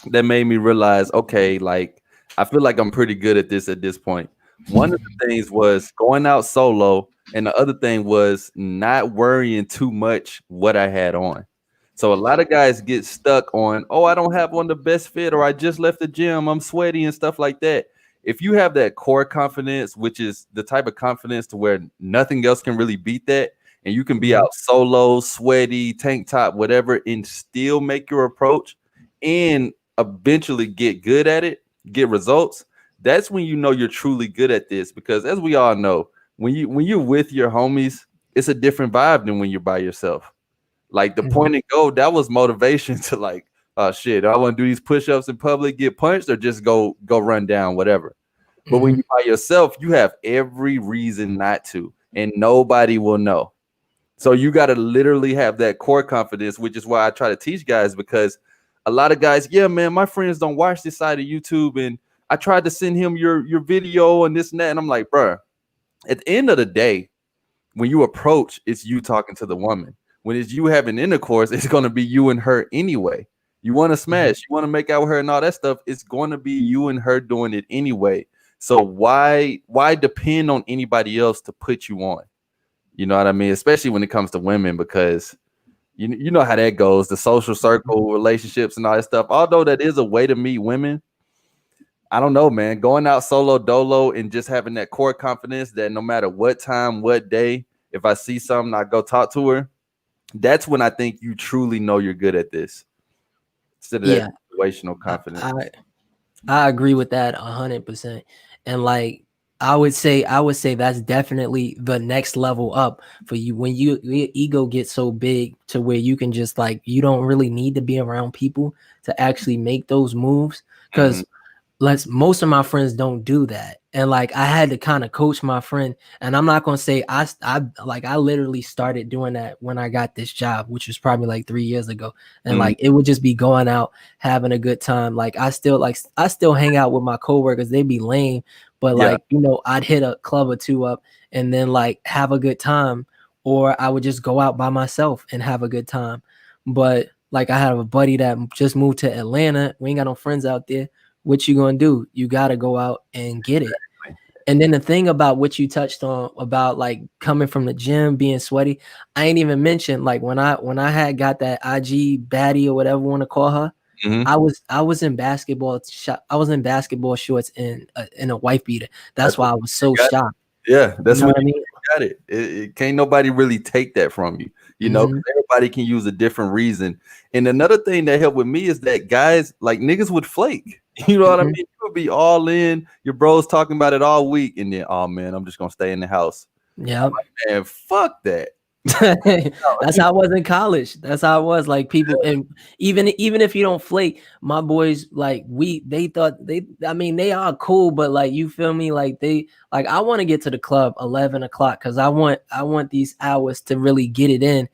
that made me realize, okay, like I feel like I'm pretty good at this point. One of the things was going out solo, and the other thing was not worrying too much what I had on. So a lot of guys get stuck on, oh, I don't have on the best fit, or I just left the gym, I'm sweaty and stuff like that. If you have that core confidence, which is the type of confidence to where nothing else can really beat that, and you can be out solo, sweaty, tank top, whatever, and still make your approach and eventually get good at it, get results, that's when you know you're truly good at this. Because as we all know, when you're with your homies, it's a different vibe than when you're by yourself. Like the point and go, that was motivation to like, oh shit, I want to do these push-ups in public, get punched, or just go run down, whatever. But when you're by yourself, you have every reason not to, and nobody will know. So you got to literally have that core confidence, which is why I try to teach guys, because a lot of guys, yeah, man, my friends don't watch this side of YouTube, and I tried to send him your video and this and that, and I'm like, bro, at the end of the day, when you approach, it's you talking to the woman. When it's you having intercourse, it's going to be you and her anyway. You want to smash, you want to make out with her and all that stuff, it's going to be you and her doing it anyway. So why depend on anybody else to put you on? You know what I mean? Especially when it comes to women, because you know how that goes, the social circle, relationships, and all that stuff. Although that is a way to meet women, I don't know, man. Going out solo dolo and just having that core confidence that no matter what time, what day, if I see something, I go talk to her. That's when I think you truly know you're good at this. Instead of that situational confidence. I agree with that 100%. And like I would say that's definitely the next level up for you, when your ego gets so big to where you can just like, you don't really need to be around people to actually make those moves. Because most of my friends don't do that. And like I had to kind of coach my friend, and I'm not gonna say I literally started doing that when I got this job, which was probably like 3 years ago. And like it would just be going out having a good time. Like I still hang out with my coworkers. They be lame, but like, you know, I'd hit a club or two up and then like have a good time, or I would just go out by myself and have a good time. But like I have a buddy that just moved to Atlanta. We ain't got no friends out there. What you gonna do? You gotta go out and get it. And then the thing about what you touched on about like coming from the gym, being sweaty, I ain't even mentioned like when I had got that IG baddie or whatever you want to call her, I was in basketball shorts and in a wife beater. That's why I was so shocked. Yeah, that's you know what I mean. Got it. It can't nobody really take that from you. You know, everybody can use a different reason. And another thing that helped with me is that guys, like niggas would flake. You know what I mean? You would be all in. Your bros talking about it all week, and then, oh man, I'm just gonna stay in the house. Yeah, like, man, fuck that. That's how I was in college. That's how I was. Like people, and even if you don't flake, my boys like they thought I mean they are cool, but like you feel me, like I want to get to the club 11 o'clock because I want these hours to really get it in.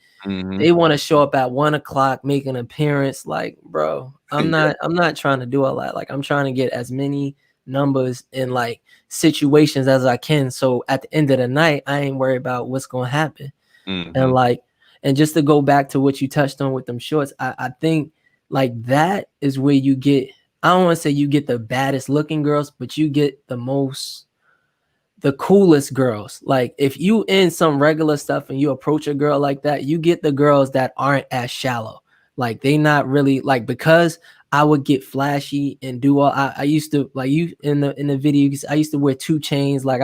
They want to show up at 1 o'clock, make an appearance. Like, bro, I'm Yeah. not trying to do all that. Like, I'm trying to get as many numbers in like situations as I can. So at the end of the night, I ain't worried about what's gonna happen. And like, and just to go back to what you touched on with them shorts, I think like that is where you get, I don't want to say you get the baddest looking girls, but you get the coolest girls. Like if you in some regular stuff and you approach a girl like that, you get the girls that aren't as shallow. Like they not really like, because I would get flashy and do all I used to, like you in the videos, I used to wear 2 chains. Like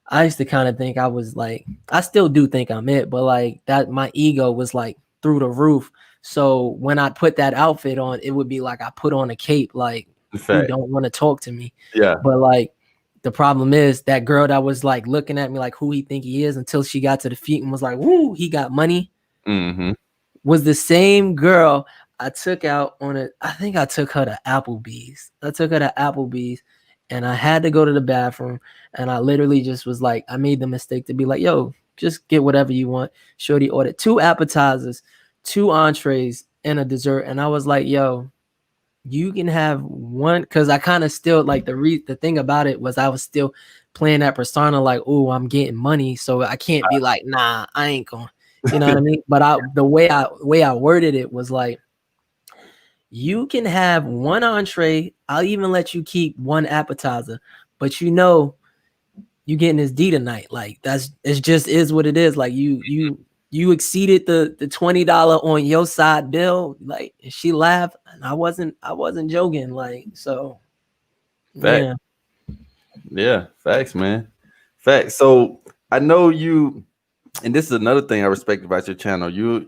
I used to kind of think I was like, I still do think I'm it, but like that my ego was like through the roof. So when I put that outfit on, it would be like I put on a cape, like In who fact. don't want to talk to me. Yeah. But like the problem is that girl that was like looking at me like who he think he is until she got to the feet and was like, woo, he got money, was the same girl I took out on it. I think I took her to Applebee's. And I had to go to the bathroom. And I literally just was like, I made the mistake to be like, yo, just get whatever you want. Shorty ordered 2 appetizers, 2 entrees, and a dessert. And I was like, yo, you can have one, because I kind of still like the thing about it was I was still playing that persona like, oh, I'm getting money, so I can't be like, nah, I ain't going. You know what I mean? But the way I worded it was like, you can have 1 entree. I'll even let you keep 1 appetizer, but you getting this D tonight. Like it's just is what it is. Like you exceeded the $20 on your side bill. Like she laughed, and I wasn't joking. Like so, Fact. yeah. Yeah. Facts, man. Facts. So I know you, and this is another thing I respect about your channel. You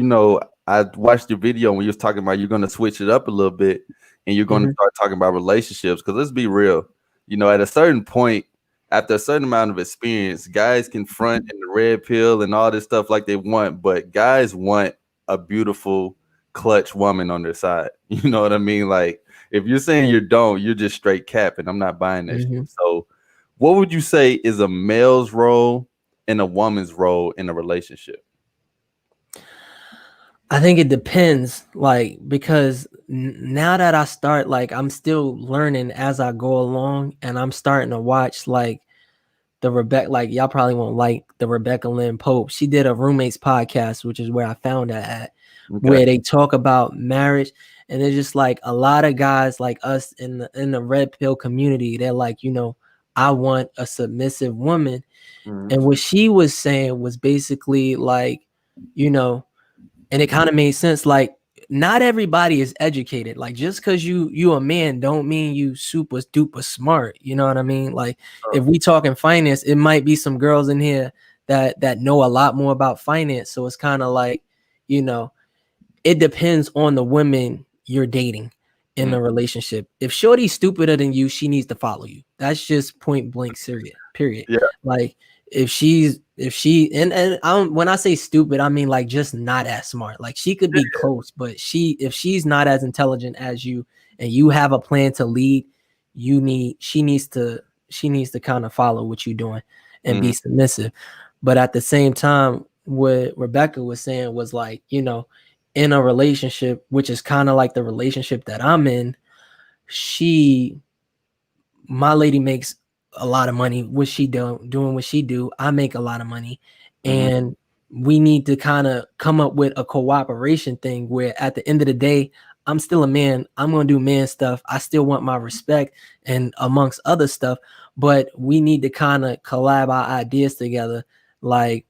know, I watched your video when you was talking about you're gonna switch it up a little bit and you're gonna start talking about relationships. Because let's be real, you know, at a certain point, after a certain amount of experience, guys can front in the red pill and all this stuff like they want, but guys want a beautiful clutch woman on their side. You know what I mean? Like if you're saying you don't, you're just straight capping. I'm not buying that shit. So what would you say is a male's role and a woman's role in a relationship? I think it depends, like, because now that I start, like, I'm still learning as I go along, and I'm starting to watch like the Rebecca, like y'all probably won't like the Rebecca Lynn Pope. She did a roommates podcast, which is where I found that at, where they talk about marriage. And it's just like a lot of guys like us in the red pill community, they're like, you know, I want a submissive woman. And what she was saying was basically like, you know, and it kind of made sense. Like, not everybody is educated. Like, just because you a man don't mean you super duper smart. You know what I mean? Like, if we talking finance, it might be some girls in here that know a lot more about finance. So it's kind of like, you know, it depends on the women you're dating in the relationship. If shorty's stupider than you, she needs to follow you. That's just point blank serious, period. Yeah. Like if she and I don't, when I say stupid, I mean like just not as smart. Like she could be close, but if she's not as intelligent as you and you have a plan to lead, she needs to kind of follow what you're doing and be submissive. But at the same time, what Rebecca was saying was like, you know, in a relationship, which is kind of like the relationship that I'm in, my lady makes a lot of money. What she doing what she do, I make a lot of money. And we need to kind of come up with a cooperation thing where at the end of the day, I'm still a man. I'm going to do man stuff. I still want my respect and amongst other stuff, but we need to kind of collab our ideas together. Like,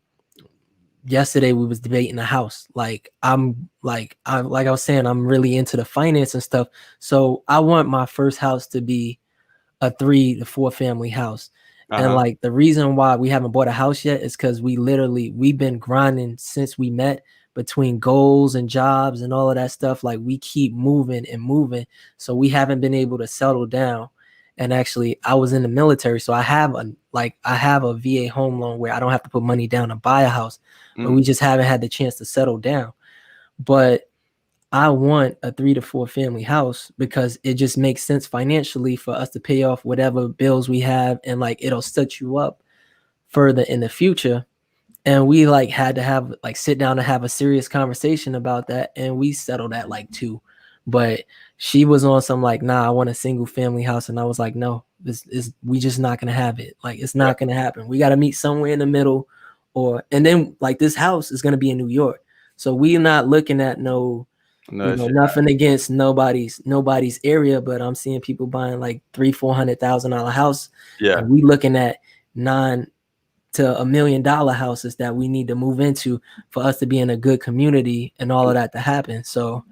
yesterday we was debating a house. Like I was saying, I'm really into the finance and stuff. So I want my first house to be a 3 to 4 family house. And like the reason why we haven't bought a house yet is because we've been grinding since we met, between goals and jobs and all of that stuff. Like we keep moving and moving. So we haven't been able to settle down. And actually, I was in the military, so I have a VA home loan where I don't have to put money down to buy a house, but we just haven't had the chance to settle down. But I want a 3 to 4 family house because it just makes sense financially for us to pay off whatever bills we have, and like it'll set you up further in the future. And we like had to have like sit down and have a serious conversation about that, and we settled at like 2. But she was on some like, nah, I want a single family house, and I was like, no, this is we just not gonna have it. Like it's not gonna happen. We got to meet somewhere in the middle, and then like this house is gonna be in New York, so we're not looking at nothing against nobody's area, but I'm seeing people buying like $300,000-$400,000 house, and we looking at $9 to $1 million houses that we need to move into for us to be in a good community and all of that to happen. So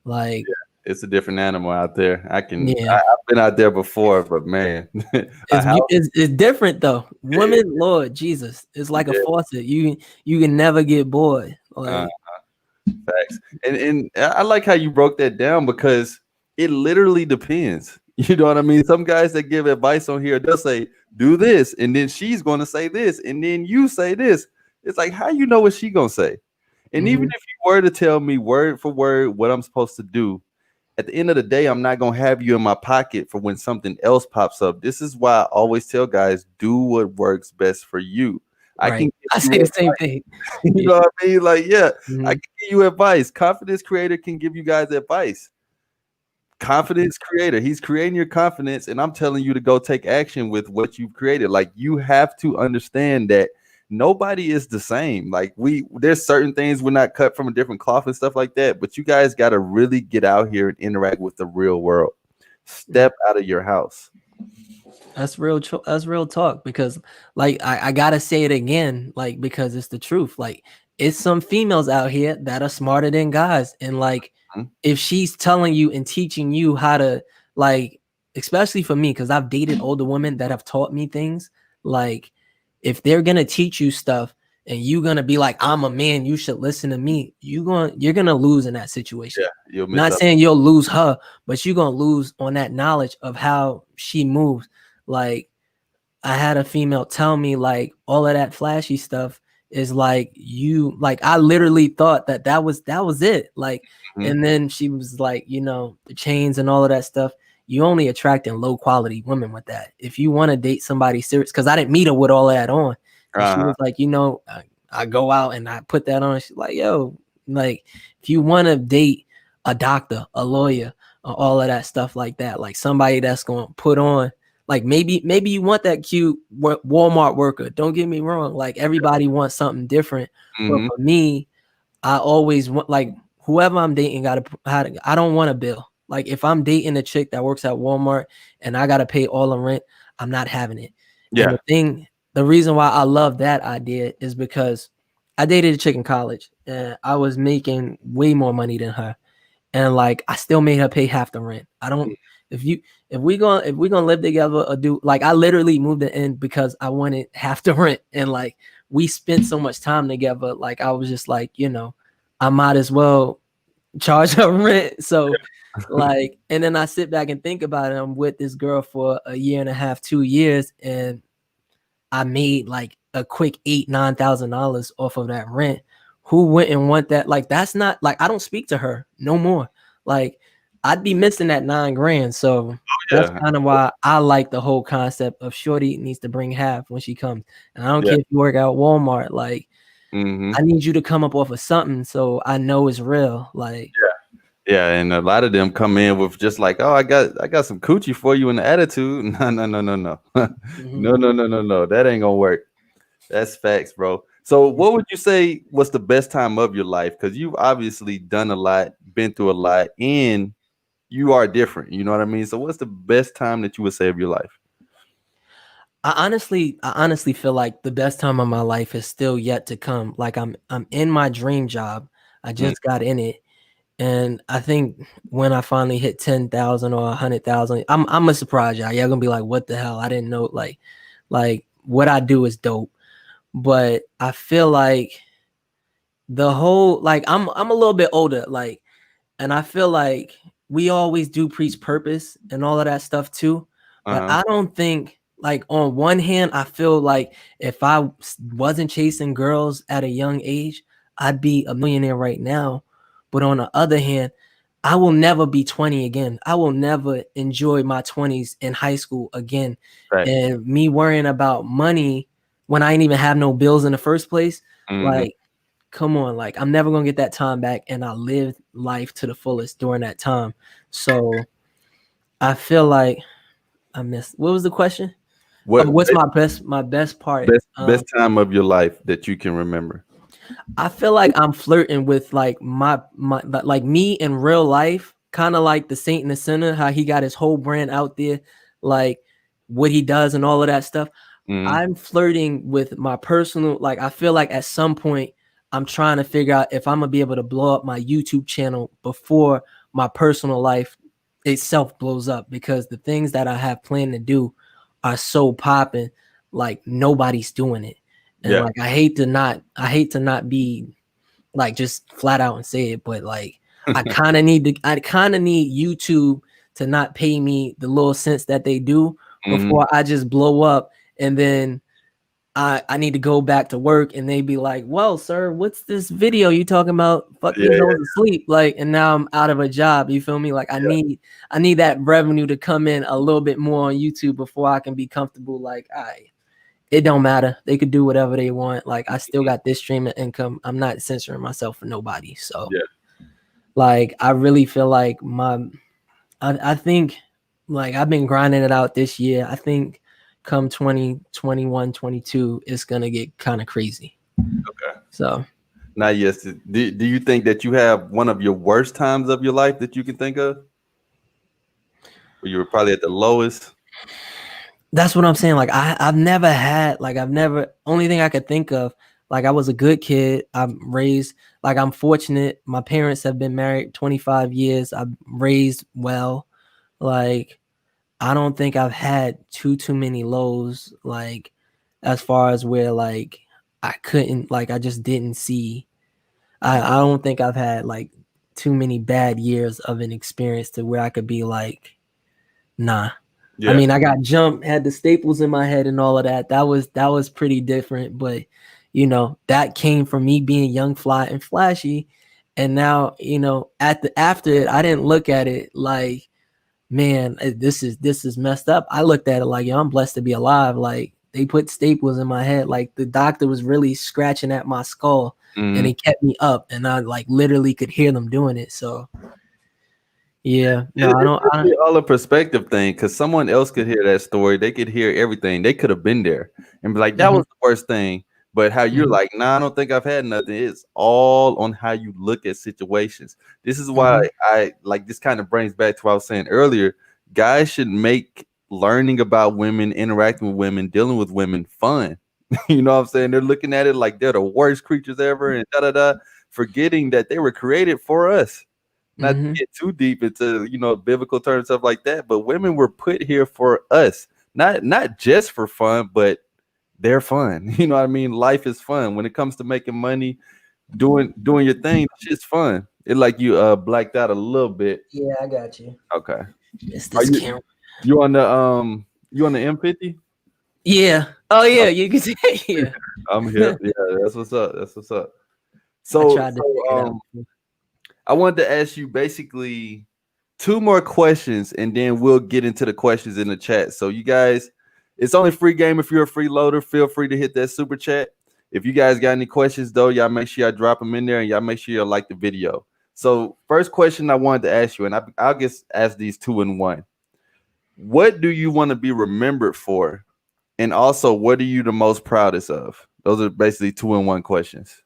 like it's a different animal out there. I've been out there before, but man, it's different though. Women, Lord Jesus, it's like a faucet. You can never get bored. Like facts. And I like how you broke that down, because it literally depends. You know what I mean? Some guys that give advice on here, they'll say, do this, and then she's going to say this, and then you say this. It's like, how you know what she going to say? And even if you were to tell me word for word what I'm supposed to do, at the end of the day, I'm not going to have you in my pocket for when something else pops up. This is why I always tell guys, do what works best for you. Right. I say the same thing. You know what I mean? Like, I can give you advice. Confidence Creator can give you guys advice. Confidence Creator, he's creating your confidence, and I'm telling you to go take action with what you've created. Like, you have to understand that nobody is the same. Like, there's certain things we're not cut from a different cloth and stuff like that, but you guys got to really get out here and interact with the real world. Step out of your house. That's real talk, because like I gotta say it again, like, because it's the truth. Like, it's some females out here that are smarter than guys, and like if she's telling you and teaching you how to, like, especially for me, because I've dated older women that have taught me things, like if they're gonna teach you stuff and you're gonna be like, I'm a man, you should listen to me, you're gonna lose in that situation. Not saying you'll lose her, but you're gonna lose on that knowledge of how she moves. Like, I had a female tell me, like, all of that flashy stuff is like, I literally thought that was it. Like, and then she was like, the chains and all of that stuff, you only attracting low quality women with that. If you want to date somebody serious, because I didn't meet her with all of that on. And she was like, I go out and I put that on. She's like, yo, like, if you want to date a doctor, a lawyer, all of that stuff like that, like somebody that's going to put on, like, maybe you want that cute Walmart worker. Don't get me wrong. Like, everybody wants something different. But for me, I always want, like, whoever I'm dating I don't want a bill. Like, if I'm dating a chick that works at Walmart and I got to pay all the rent, I'm not having it. Yeah. And the reason why I love that idea is because I dated a chick in college and I was making way more money than her. And like, I still made her pay half the rent. I don't, if we gonna live together or do, like, I literally moved in because I wanted half the rent. And like, we spent so much time together. Like, I was just like, I might as well charge her rent. So like, and then I sit back and think about it. I'm with this girl for a year and a half, 2 years, and I made like a quick $8,000-$9,000 off of that rent. Who wouldn't want that? Like, that's not, like, I don't speak to her no more. Like, I'd be missing that $9,000. So that's kind of why I like the whole concept of shorty needs to bring half when she comes. And I don't care if you work out Walmart. Like, I need you to come up off of something so I know it's real. Like, yeah, and a lot of them come in with just like, oh, I got some coochie for you in the attitude. No. No, that ain't gonna work. That's facts, bro. So what would you say was the best time of your life? Because you've obviously done a lot, been through a lot, and you are different. You know what I mean? So what's the best time that you would say of your life? I honestly feel like the best time of my life is still yet to come. Like, I'm in my dream job. I just got in it. And I think when I finally hit 10,000 or 100,000, I'm gonna surprise y'all. Y'all gonna be like, what the hell? I didn't know, like what I do is dope. But I feel like the whole, like, I'm a little bit older, like, and I feel like we always do preach purpose and all of that stuff too. But Uh-huh. I don't think, like, on one hand, I feel like if I wasn't chasing girls at a young age, I'd be a millionaire right now. But on the other hand, I will never be 20 again. I will never enjoy my 20s in high school again. Right. And me worrying about money when I ain't even have no bills in the first place, Mm-hmm. like, come on, like, I'm never gonna get that time back, and I lived life to the fullest during that time. So I feel like I missed. What was the question? Oh, What what's my best part? best time of your life that you can remember? I feel like I'm flirting with like my like me in real life, kind of like the Saint and the Sinner, how he got his whole brand out there, like what he does and all of that stuff. Mm-hmm. I'm flirting with my personal, like I feel like at some point I'm trying to figure out if I'm gonna be able to blow up my YouTube channel before my personal life itself blows up, because the things that I have planned to do are so popping, like nobody's doing it. And Yeah. like I hate to not be like just flat out and say it, but like I kind of need YouTube to not pay me the little cents that they do Mm-hmm. before I just blow up, and then I need to go back to work and they be like, well, sir, what's this video you talking about? Fuck Yeah, these yeah, hoes asleep. Like, and now I'm out of a job. You feel me? Like yeah. I need that revenue to come in a little bit more on YouTube before I can be comfortable. Like, it don't matter. They could do whatever they want. Like, I still got this stream of income. I'm not censoring myself for nobody. So Yeah. like I really feel like I think like I've been grinding it out this year. I think come 2021, 22, it's gonna get kind of crazy. Okay. So Now, yes. Do you think that you have one of your worst times of your life that you can think of? Where you were probably at the lowest? that's what I'm saying. Like I've never had, like I've never, only thing I could think of, like I was a good kid. I'm raised, like I'm fortunate. My parents have been married 25 years. I'm raised well. Like I don't think I've had too many lows, like as far as where like I couldn't, like I just didn't see. I don't think I've had like too many bad years of an experience to where I could be like, nah. I Yeah. mean, I got jumped, had the staples in my head and all of that. That was pretty different, but that came from me being young, fly, and flashy. And now, after it, I didn't look at it like, man, this is messed up. I looked at it like, yo, I'm blessed to be alive. Like they put staples in my head. Like the doctor was really scratching at my skull and Mm-hmm. he kept me up, and I like literally could hear them doing it. So yeah, no, I It's don't. definitely all a perspective thing because someone else could hear that story. They could hear everything. They could have been there and be like, that Mhm, was the worst thing. But how you're mhm, like, nah, I don't think I've had nothing. It's all on how you look at situations. This is why mhm, I like this kind of brings back to what I was saying earlier. Guys should make learning about women, interacting with women, dealing with women fun. You know what I'm saying? They're looking at it like they're the worst creatures ever and da da da, forgetting that they were created for us. Not to mhm. get too deep into biblical terms, stuff like that, but women were put here for us, not just for fun, but they're fun. You know what I mean? Life is fun when it comes to making money, doing your thing. Shit's fun. It like you blacked out a little bit. Yeah, I got you. Okay. It's Are this camera. you on the M50? Yeah. Oh yeah, you can say yeah. I'm here. Yeah, that's what's up. That's what's up. I So tried to so figure it out. I wanted to ask you basically two more questions and then we'll get into the questions in the chat. So you guys, it's only free game. If you're a freeloader, feel free to hit that super chat. If you guys got any questions though, y'all make sure y'all drop them in there and y'all make sure y'all like the video. So first question I wanted to ask you, and I'll just ask these two in one. What do you want to be remembered for? And also, what are you the most proudest of? Those are basically two in one questions.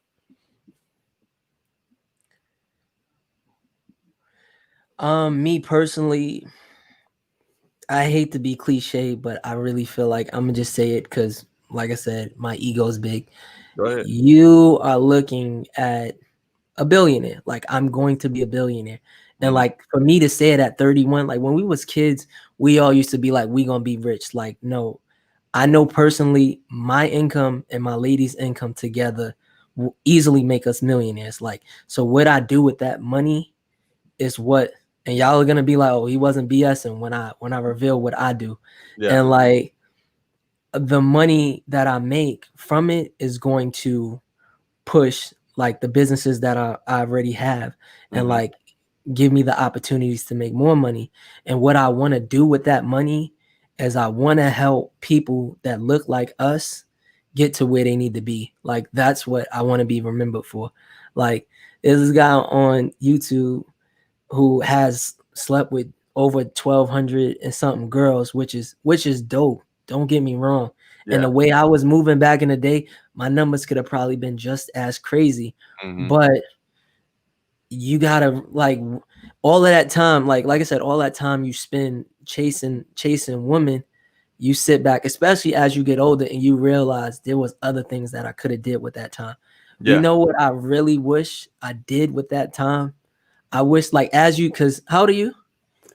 Me personally, I hate to be cliche, but I really feel like I'm gonna just say it because, like I said, my ego is big. Go ahead. You are looking at a billionaire. Like I'm going to be a billionaire. And Mm, like for me to say it at 31, like when we was kids, we all used to be like, we gonna be rich. Like, no, I know personally my income and my lady's income together will easily make us millionaires. Like, so what I do with that money is what and y'all are gonna be like, oh, he wasn't BSing when I reveal what I do. Yeah. And like the money that I make from it is going to push like the businesses that I already have, and Mm-hmm. like give me the opportunities to make more money. And what I want to do with that money is I want to help people that look like us get to where they need to be. Like that's what I want to be remembered for. Like there's this guy on YouTube who has slept with over 1,200 and something girls, which is dope. Don't get me wrong. And Yeah. the way I was moving back in the day, my numbers could have probably been just as crazy. Mm-hmm. But you gotta like all of that time, like I said, all that time you spend chasing women, you sit back, especially as you get older, and you realize there was other things that I could have did with that time. You Yeah. know what I really wish I did with that time? I wish like as you, because how old are you?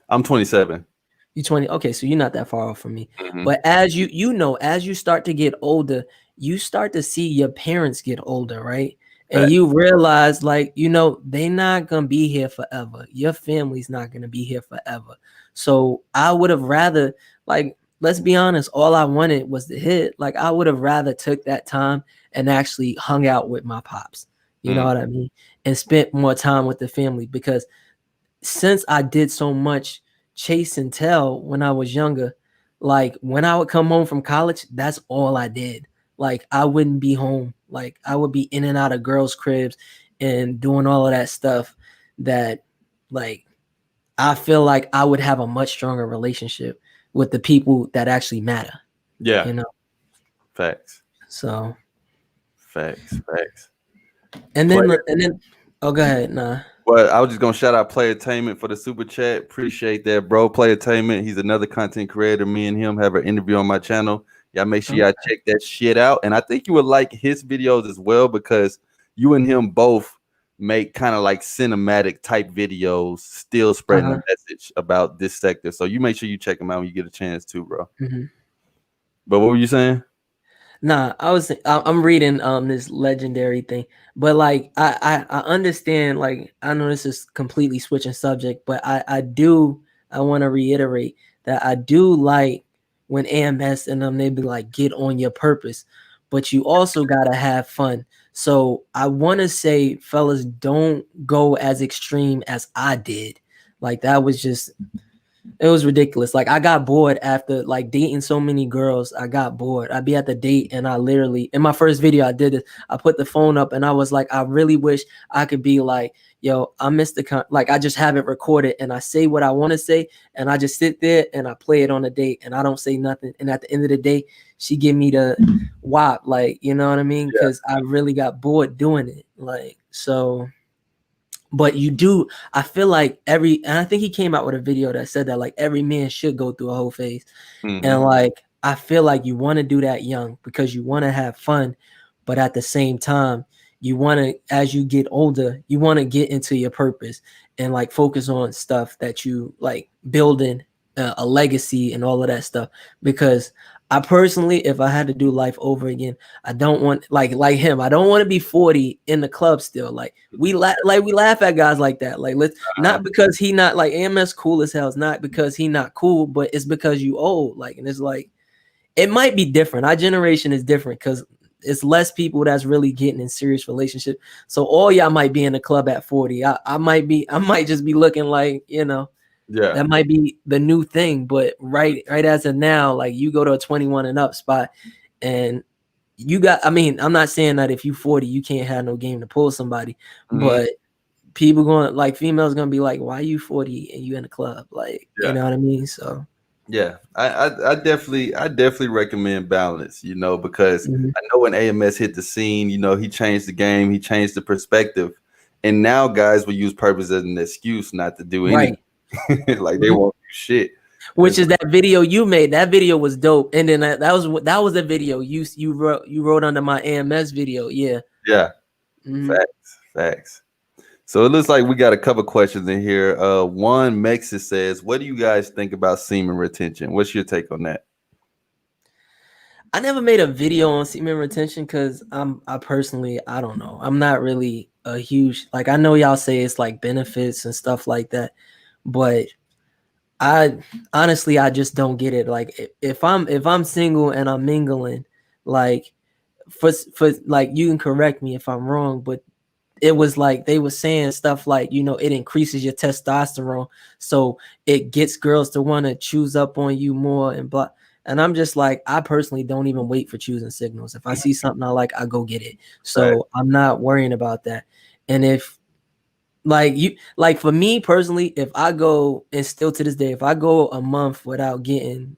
I'm 27. You 20. Okay, so you're not that far off from me. Mm-hmm. But as you know, as you start to get older, you start to see your parents get older, right? And Fact. you realize, like, they're not gonna be here forever. Your family's not gonna be here forever. So I would have rather, like, let's be honest, all I wanted was the hit. Like, I would have rather took that time and actually hung out with my pops. You know Mm. what I mean? And spent more time with the family, because since I did so much chase and tell when I was younger, like when I would come home from college, that's all I did. Like I wouldn't be home. Like I would be in and out of girls' cribs and doing all of that stuff that like I feel like I would have a much stronger relationship with the people that actually matter, Yeah. you know? Facts. So Facts. and Play. then oh go ahead. Nah. Well, I was just gonna shout out Playertainment for the super chat. Appreciate that, bro. Playertainment. He's another content creator. Me and him have an interview on my channel. Y'all make sure y'all check that shit out. And I think you would like his videos as well, because you and him both make kind of like cinematic type videos, still spreading the message about this sector. So you make sure you check him out when you get a chance too, bro. Mm-hmm. But what were you saying? Nah, I'm reading this legendary thing, but like I understand, like I know this is completely switching subject, but I want to reiterate that I do like when AMS and them, they be like, get on your purpose, but you also gotta have fun. So I want to say, fellas, don't go as extreme as I did. Like that was just, it was ridiculous. Like I got bored after like dating so many girls. I got bored. I'd be at the date and I literally, in my first video I did this, I put the phone up and I was like, I really wish I could be like, yo, I missed like I just have it recorded and I say what I want to say and I just sit there and I play it on the date and I don't say nothing. And at the end of the day, she give me the wop, like, you know what I mean? Because I really got bored doing it. Like, so but you do, I feel like and I think he came out with a video that said that like every man should go through a whole phase. Mm-hmm. And like I feel like you want to do that young because you want to have fun, but at the same time you want to, as you get older, you want to get into your purpose and like focus on stuff that you like building a legacy and all of that stuff. Because I personally, if I had to do life over again, I don't want like him. I don't want to be 40 in the club still. Like we laugh at guys like that. Like let's not because he not like AMS cool as hell. It's not because he not cool, but it's because you old. Like, and it's like it might be different. Our generation is different because it's less people that's really getting in serious relationship. So all y'all might be in the club at 40. I might just be looking like, that might be the new thing. But right as of now, like you go to a 21 and up spot and you got, I mean, I'm not saying that if you 40, you can't have no game to pull somebody, but people going like females gonna be like, why are you 40 and you in the club? Like, you know what I mean? So yeah, I definitely recommend balance, because I know when AMS hit the scene, he changed the game, he changed the perspective, and now guys will use purpose as an excuse not to do anything. Like they won't do shit. Which is that video you made. That video was dope, and then that was the video you wrote under my AMS video. Yeah. Facts. So it looks like we got a couple questions in here. One Mexis says, what do you guys think about semen retention? What's your take on that? I never made a video on semen retention because I personally, I don't know. I'm not really a huge, like I know y'all say it's like benefits and stuff like that, but I honestly I just don't get it. Like if I'm single and I'm mingling, like for like you can correct me if I'm wrong, but it was like they were saying stuff like, it increases your testosterone, so it gets girls to want to choose up on you more and blah. And I'm just like, I personally don't even wait for choosing signals. If I see something I like, I go get it. Right. So I'm not worrying about that. And if like for me personally, if I go, and still to this day, if I go a month without getting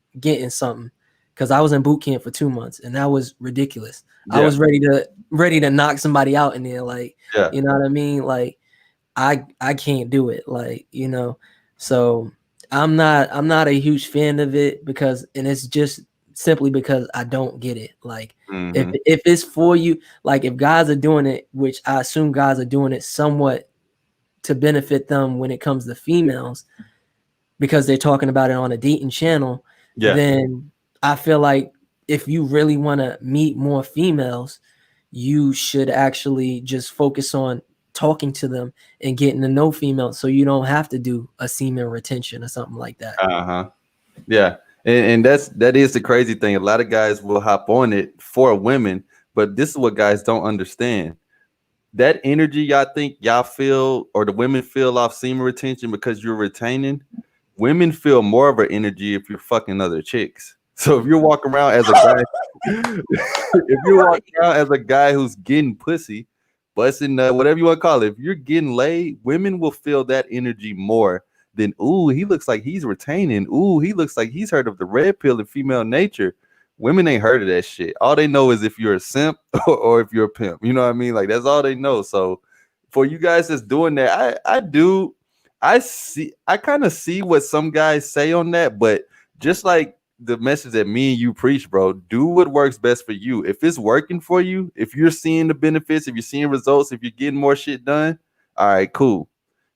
something, because I was in boot camp for 2 months and that was ridiculous. I Yeah. was ready to knock somebody out in there, like, Yeah. you know what I mean? Like I can't do it, like, so I'm not a huge fan of it, and it's just simply because I don't get it. Like if Mm-hmm. if it's for you, like if guys are doing it, which I assume guys are doing it somewhat to benefit them when it comes to females, because they're talking about it on a dating channel, Yeah. then I feel like if you really want to meet more females, you should actually just focus on talking to them and getting to know females, so you don't have to do a semen retention or something like that. Uh-huh. Yeah. And that is the crazy thing. A lot of guys will hop on it for women, but this is what guys don't understand. That energy y'all think y'all feel, or the women feel off semen retention because you're retaining, women feel more of an energy if you're fucking other chicks. So if you're walking around as a guy, if you're Right. walking around as a guy who's getting pussy, busting whatever you want to call it, if you're getting laid, women will feel that energy more than, ooh, he looks like he's retaining. Ooh, he looks like he's heard of the red pill and female nature. Women ain't heard of that shit. All they know is if you're a simp or if you're a pimp. You know what I mean? Like that's all they know. So for you guys that's doing that, I kind of see what some guys say on that, but just like the message that me and you preach, bro, do what works best for you. If it's working for you, if you're seeing the benefits, if you're seeing results, if you're getting more shit done, all right, cool.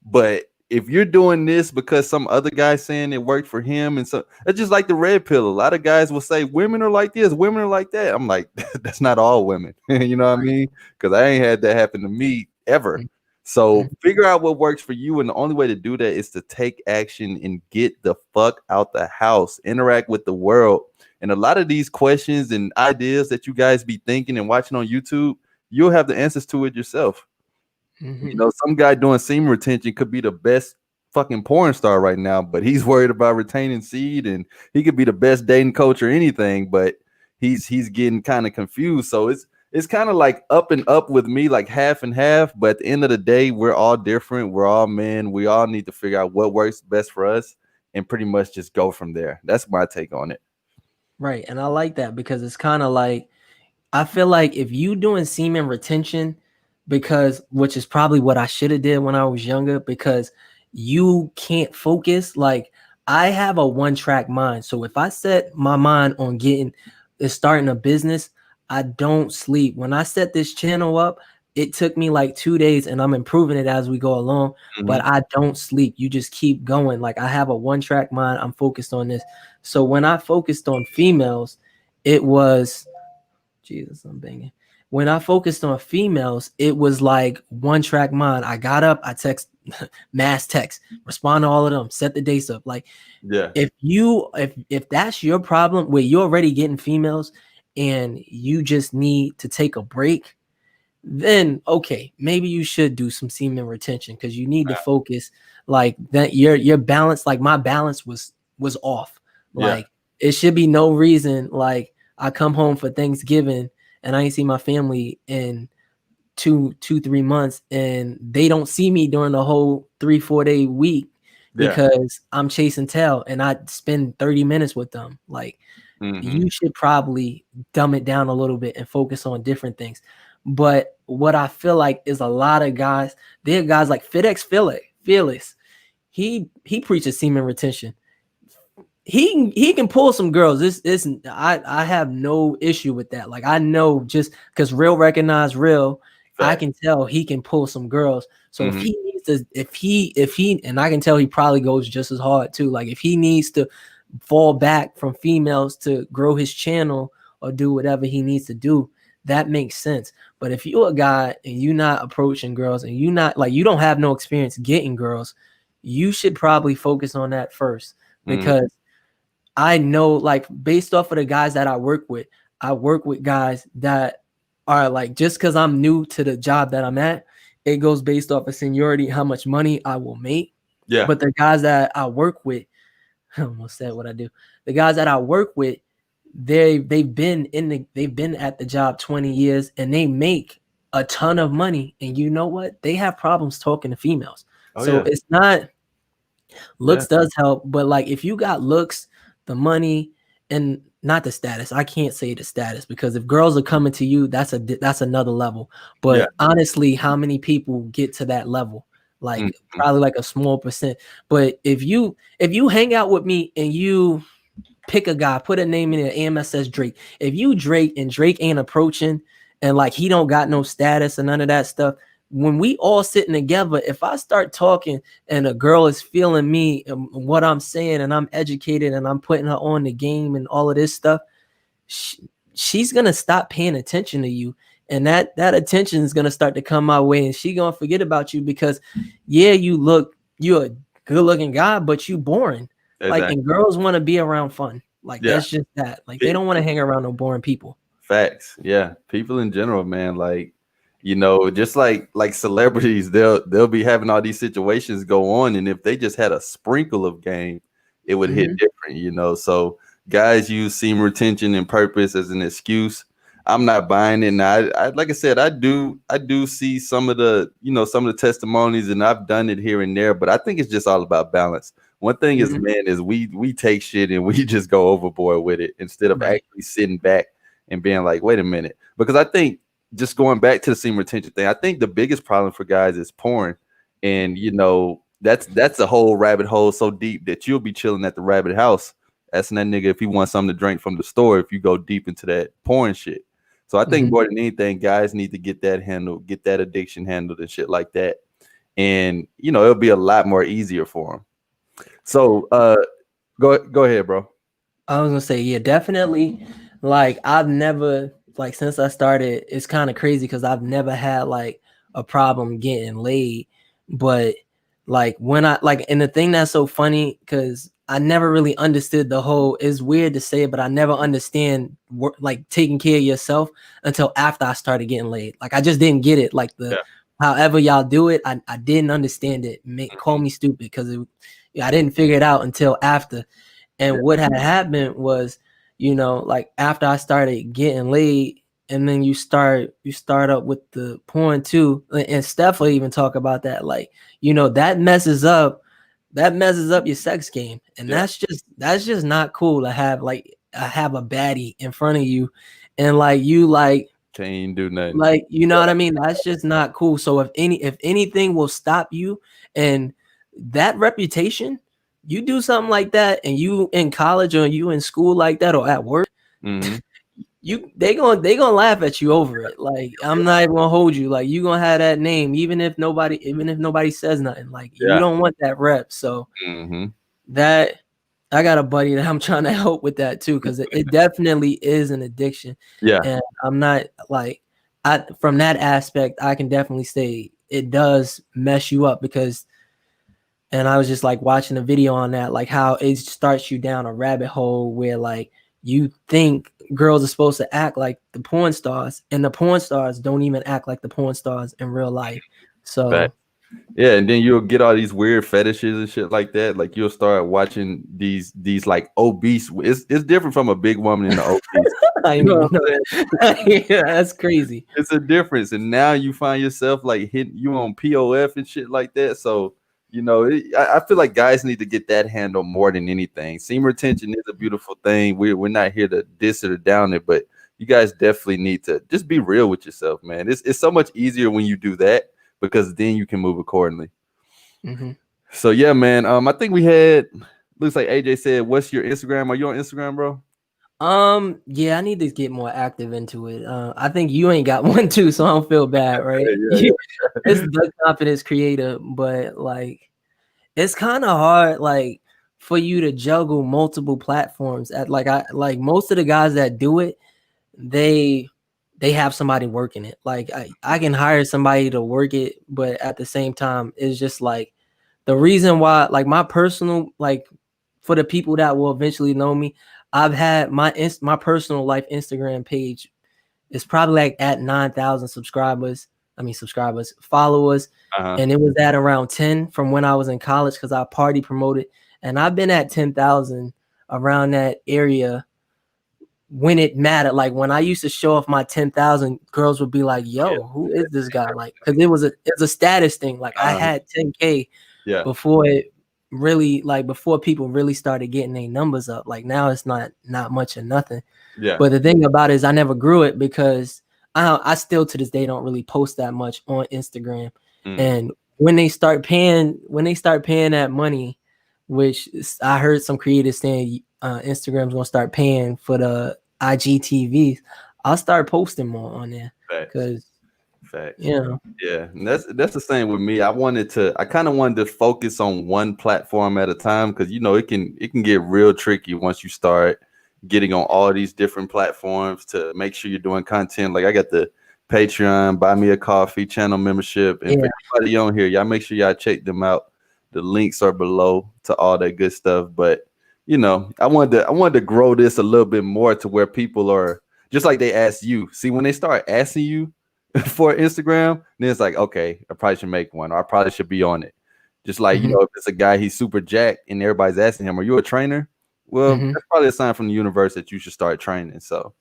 But if you're doing this because some other guy saying it worked for him, and so it's just like the red pill. A lot of guys will say women are like this, women are like that. I'm like, that's not all women. You know what I mean? Because I ain't had that happen to me ever. So Mhm. figure out what works for you, and the only way to do that is to take action and get the fuck out the house, interact with the world. And a lot of these questions and ideas that you guys be thinking and watching on YouTube, you'll have the answers to it yourself. You Mhm. know, some guy doing semen retention could be the best fucking porn star right now, but he's worried about retaining seed, and he could be the best dating coach or anything, but he's getting kind of confused. So it's kind of like up and up with me, like half and half. But at the end of the day, we're all different. We're all men. We all need to figure out what works best for us and pretty much just go from there. That's my take on it. Right. And I like that because it's kind of like, I feel like if you doing semen retention, because which is probably what I should have did when I was younger, because you can't focus. Like I have a one track mind. So if I set my mind on starting a business, I don't sleep. When I set this channel up, it took me like 2 days and I'm improving it as we go along, but Mhm. I don't sleep. You just keep going. Like I have a one track mind. I'm focused on this. So when I focused on females, it was Jesus, I'm banging. When I focused on females, it was like one track mind. I got up, I text, mass text, respond to all of them, set the dates up. Like Yeah. if that's your problem where you're already getting females and you just need to take a break, then okay, maybe you should do some semen retention because you need to focus like that. Your balance, like my balance was off. Yeah. Like it should be no reason. Like I come home for Thanksgiving and I ain't see my family in 3 months, and they don't see me during the whole 3-4 day week Yeah. because I'm chasing tail and I spend 30 minutes with them. Like Hmm. you should probably dumb it down a little bit and focus on different things. But what I feel like is a lot of guys, there are guys like Fearless. He preaches semen retention. He can pull some girls. This I have no issue with that. Like I know just because real recognize real, I Fact. can tell he can pull some girls. So if Hmm. he needs to, if he, and I can tell he probably goes just as hard too. Like if he needs to fall back from females to grow his channel or do whatever he needs to do, that makes sense. But if you're a guy and you're not approaching girls and you not like you don't have no experience getting girls, you should probably focus on that first, Mm, because I know, like, based off of the guys that I work with guys that are like, just because I'm new to the job that I'm at, it goes based off of seniority, how much money I will make. yeah. But the guys that I work with, I almost said what I do. The guys that I work with, they've been at the job 20 years and they make a ton of money. And you know what? They have problems talking to females. Oh So yeah. it's not, Yeah. looks does help, but like if you got looks, the money, and not the status. I can't say the status, because if girls are coming to you, that's another level. Yeah. But honestly, how many people get to that level? Like Mhm. probably like a small percent. But if you hang out with me and you pick a guy, put a name in it, AMS says Drake. If you Drake and Drake ain't approaching, and like he don't got no status and none of that stuff, when we all sitting together, if I start talking and a girl is feeling me and what I'm saying, and I'm educated and I'm putting her on the game and all of this stuff, she's gonna stop paying attention to you, and that attention is gonna start to come my way, and she gonna forget about you, because yeah, you're a good looking guy, but you boring. Like, Exactly. and girls want to be around fun. Like, Yeah. that's just that. Like, they don't want to hang around no boring people. Facts. Yeah. People in general, man, like, just like celebrities, they'll be having all these situations go on, and if they just had a sprinkle of game, it would hit Mm-hmm. different. So guys use seam retention and purpose as an excuse. I'm not buying it. And I like I said, I do see some of the testimonies, and I've done it here and there, but I think it's just all about balance. One thing is, Mm-hmm. man, is we take shit and we just go overboard with it instead of Right. actually sitting back and being like, wait a minute. Because I think, just going back to the seam retention thing, I think the biggest problem for guys is porn. And that's a whole rabbit hole so deep that you'll be chilling at the rabbit house asking that nigga if he wants something to drink from the store if you go deep into that porn shit. So I think Mm-hmm. more than anything, guys need to get that handled, get that addiction handled and shit like that. And it'll be a lot more easier for them. So go ahead, bro. I was gonna say, yeah, definitely. Like, I've never, like, since I started, it's kind of crazy because I've never had like a problem getting laid. But like when I like, and the thing that's so funny, because I never really understood the whole, it's weird to say it, but I never understand like taking care of yourself until after I started getting laid. Like, I just didn't get it. Like, Yeah. however y'all do it, I didn't understand it. Call me stupid, because I didn't figure it out until after. Yeah. And what had happened was, like after I started getting laid, and then you start up with the porn too. And Steph will even talk about that. Like, that messes up your sex game. And Yeah. that's just not cool to have, like, have a baddie in front of you, and like you Can't do nothing. like, you know what I mean? That's just not cool. So if anything will stop you and that reputation, you do something like that, and you in college or you in school like that or at work, Mm-hmm. they gonna laugh at you over it. Like, I'm not even gonna hold you. Like, you gonna have that name even if nobody says nothing. Like, you Yeah. don't want that rep. So Mm-hmm. that I got a buddy that I'm trying to help with that too, because it definitely is an addiction. Yeah. And I'm not like, from that aspect, I can definitely say it does mess you up, because, and I was just like watching a video on that, like how it starts you down a rabbit hole where like you think girls are supposed to act like the porn stars, and the porn stars don't even act like the porn stars in real life. So Yeah, and then you'll get all these weird fetishes and shit like that. Like, you'll start watching these like obese. It's different from a big woman and the obese. I You didn't know even what know I'm saying? that. Yeah, that's crazy. It's a difference, and now you find yourself like hitting you on POF and shit like that. So I feel like guys need to get that handled more than anything. Seam retention is a beautiful thing. We're not here to diss it or down it, but you guys definitely need to just be real with yourself, man. It's so much easier when you do that, because then you can move accordingly. Mm-hmm. So yeah, man. I think we had, looks like AJ said, "What's your Instagram? Are you on Instagram, bro?" Yeah, I need to get more active into it. I think you ain't got one too, so I don't feel bad, right? Yeah, It's the confidence creator, but like it's kind of hard, like, for you to juggle multiple platforms. At like I like most of the guys that do it, they they have somebody working it. Like, I can hire somebody to work it, but at the same time, it's just like the reason why, like my personal, like for the people that will eventually know me, I've had my personal life Instagram page is probably like at 9,000 subscribers. I mean subscribers, followers, and it was at around 10 from when I was in college because I party promoted, and I've been at 10,000 around that area when it mattered. Like when I used to show off my 10,000, girls would be like, Yeah. "Yo, who is this guy?" Like, because it's a status thing. Like I had 10K Yeah. before it really, like before people really started getting their numbers up. Like now it's not much or nothing. Yeah. But the thing about it is I never grew it because I still to this day don't really post that much on Instagram. And when they start paying that money, which I heard some creators saying Instagram's gonna start paying for the IGTVs, I'll start posting more on there. Because Yeah, and that's the same with me. I kind of wanted to focus on one platform at a time because it can get real tricky once you start getting on all these different platforms to make sure you're doing content. Like I got the Patreon, Buy Me a Coffee channel membership, and for everybody on here, y'all make sure y'all check them out. The links are below to all that good stuff. But I wanted to grow this a little bit more to where people are just like they ask you. See, when they start asking you for Instagram, then it's like, okay, I probably should make one, or I probably should be on it. Just like, if it's a guy, he's super jacked and everybody's asking him, are you a trainer? Well, that's probably a sign from the universe that you should start training. So,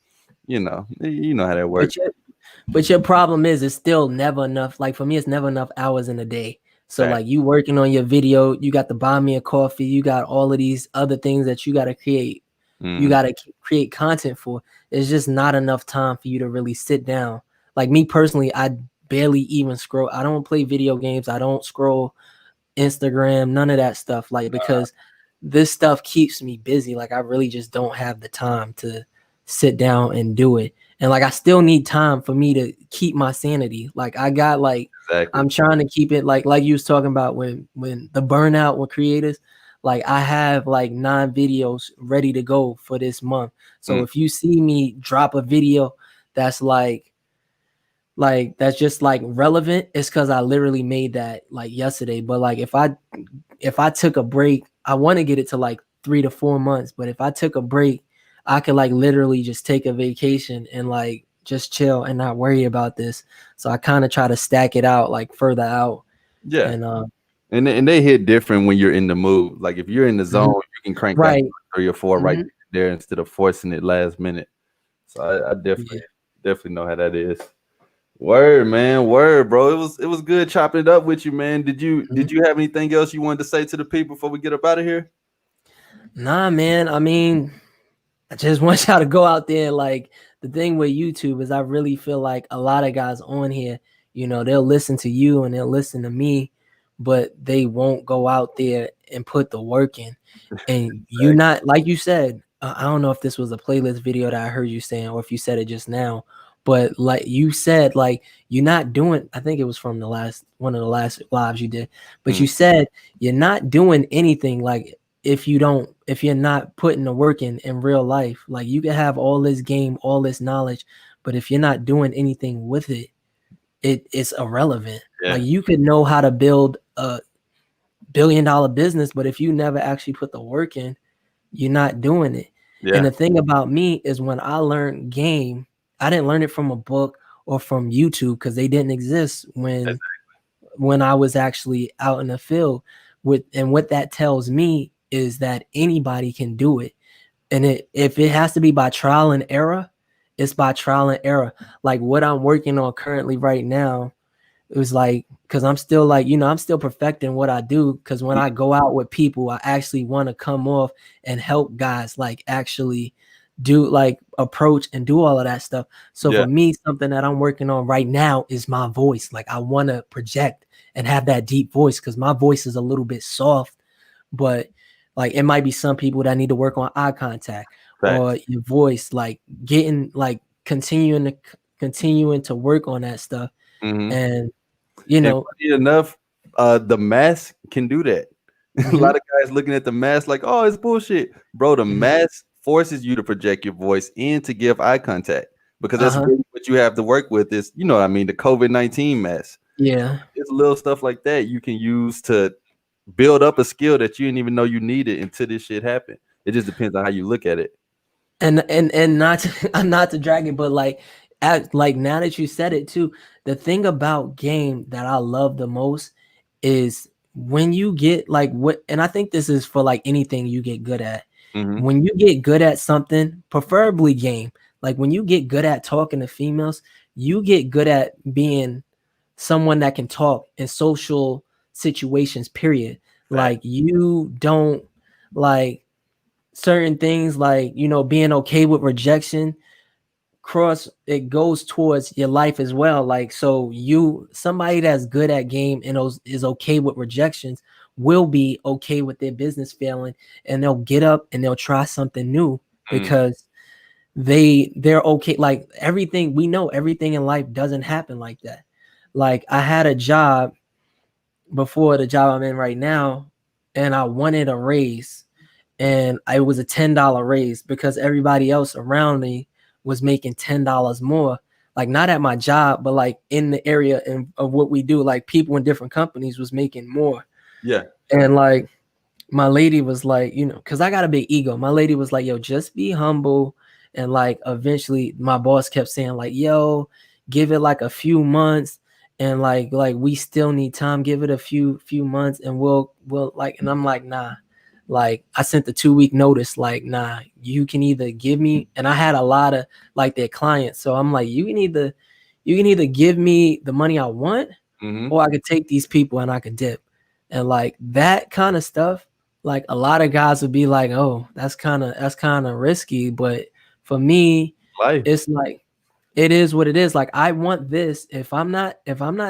you know how that works. But your problem is it's still never enough. Like for me, it's never enough hours in a day. So like you working on your video, you got to buy me a coffee, you got all of these other things that you got to create. You got to create content for. It's just not enough time for you to really sit down. Like me personally, I barely even scroll. I don't play video games. I don't scroll Instagram, none of that stuff. Like because this stuff keeps me busy. Like I really just don't have the time to sit down and do it. And like I still need time for me to keep my sanity. Like I got I'm trying to keep it like you was talking about when the burnout with creators. Like I have like 9 videos ready to go for this month. So if you see me drop a video that's that's just like relevant, it's because I literally made that like yesterday. But like if I took a break, I want to get it to like 3 to 4 months. But if I took a break, I could like literally just take a vacation and like just chill and not worry about this. So I kind of try to stack it out like further out. Yeah. And they hit different when you're in the mood. Like if you're in the zone, you can crank out 3 or 4 right there instead of forcing it last minute. So I definitely know how that is. Word, man. Word, bro. It was good chopping it up with you, man. Did you have anything else you wanted to say to the people before we get up out of here? Nah, man. I mean, I just want y'all to go out there. Like the thing with YouTube is I really feel like a lot of guys on here, they'll listen to you and they'll listen to me, but they won't go out there and put the work in. And you not, like you said, I don't know if this was a playlist video that I heard you saying, or if you said it just now, but like you said, like you're not doing, I think it was from one of the last lives you did, but you said you're not doing anything. Like if you're not putting the work in real life, like you can have all this game, all this knowledge, but if you're not doing anything with it, it's irrelevant. Like you could know how to build a billion-dollar business, but if you never actually put the work in, you're not doing it. And the thing about me is when I learned game, I didn't learn it from a book or from YouTube because they didn't exist when I was actually out in the field. And what that tells me is that anybody can do it. And if it has to be by trial and error, it's by trial and error. Like what I'm working on currently right now, it was like, because I'm still like, I'm still perfecting what I do. Because when I go out with people, I actually want to come off and help guys like actually do like approach and do all of that stuff. So for me, something that I'm working on right now is my voice. Like I want to project and have that deep voice because my voice is a little bit soft, but like it might be some people that need to work on eye contact or your voice, like getting like continuing to work on that stuff. And funny enough, the mask can do that. A lot of guys looking at the mask like, oh, it's bullshit. Bro, the mask forces you to project your voice and to give eye contact because that's really what you have to work with is, what I mean, the COVID-19 mask. Yeah. It's little stuff like that you can use to build up a skill that you didn't even know you needed until this shit happened. It just depends on how you look at it. And not to, not to drag it, but like like now that you said it too, the thing about game that I love the most is when you get like what, and I think this is for like anything you get good at. Mm-hmm. When you get good at something, preferably game, like when you get good at talking to females, you get good at being someone that can talk in social situations, period. Fact. Like you don't like certain things, like, you know, being okay with rejection, cross it goes towards your life as well. Like, so you, somebody that's good at game and is okay with rejections, will be okay with their business failing, and they'll get up and they'll try something new because they're okay. Like everything, we know everything in life doesn't happen like that. Like I had a job before the job I'm in right now, and I wanted a raise, and it was a $10 raise because everybody else around me was making $10 more. Like not at my job, but like in the area of what we do, like people in different companies was making more. Yeah. And like my lady was like, you know, because I got a big ego. My lady was like, yo, just be humble. And like eventually my boss kept saying, like, yo, give it like a few months. And like we still need time. Give it a few months and we'll like, and I'm like, nah. Like I sent the 2-week notice, like, nah, you can either give me, and I had a lot of like their clients. So I'm like, you can either give me the money I want, or I could take these people and I could dip. And like that kind of stuff, like a lot of guys would be like, oh, that's kind of risky. But for me, Life. it's like, it is what it is. Like I want this. If I'm not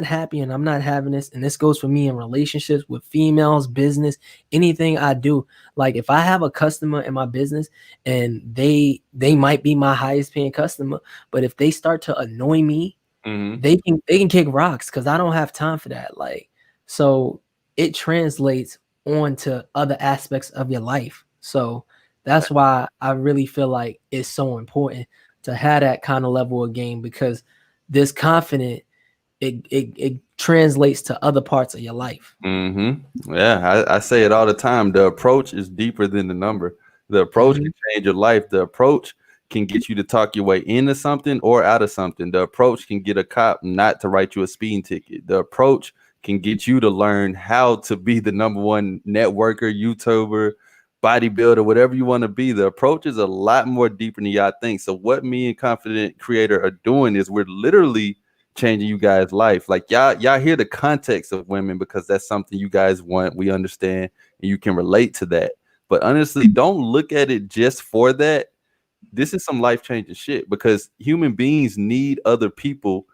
happy and I'm not having this, and this goes for me in relationships with females, business, anything I do. Like if I have a customer in my business and they might be my highest paying customer, but if they start to annoy me, they can kick rocks because I don't have time for that. Like, so it translates onto other aspects of your life. So that's why I really feel like it's so important to have that kind of level of game, because this confident, it translates to other parts of your life. Yeah, I say it all the time. The approach is deeper than the number. The approach Mhm. can change your life. The approach can get you to talk your way into something or out of something. The approach can get a cop not to write you a speeding ticket. The approach can get you to learn how to be the number one networker, YouTuber, bodybuilder, whatever you want to be. The approach is a lot more deeper than y'all think. So what me and Confident Creator are doing is we're literally changing you guys' life. Like y'all hear the context of women because that's something you guys want. We understand and you can relate to that. But honestly, don't look at it just for that. This is some life-changing shit because human beings need other people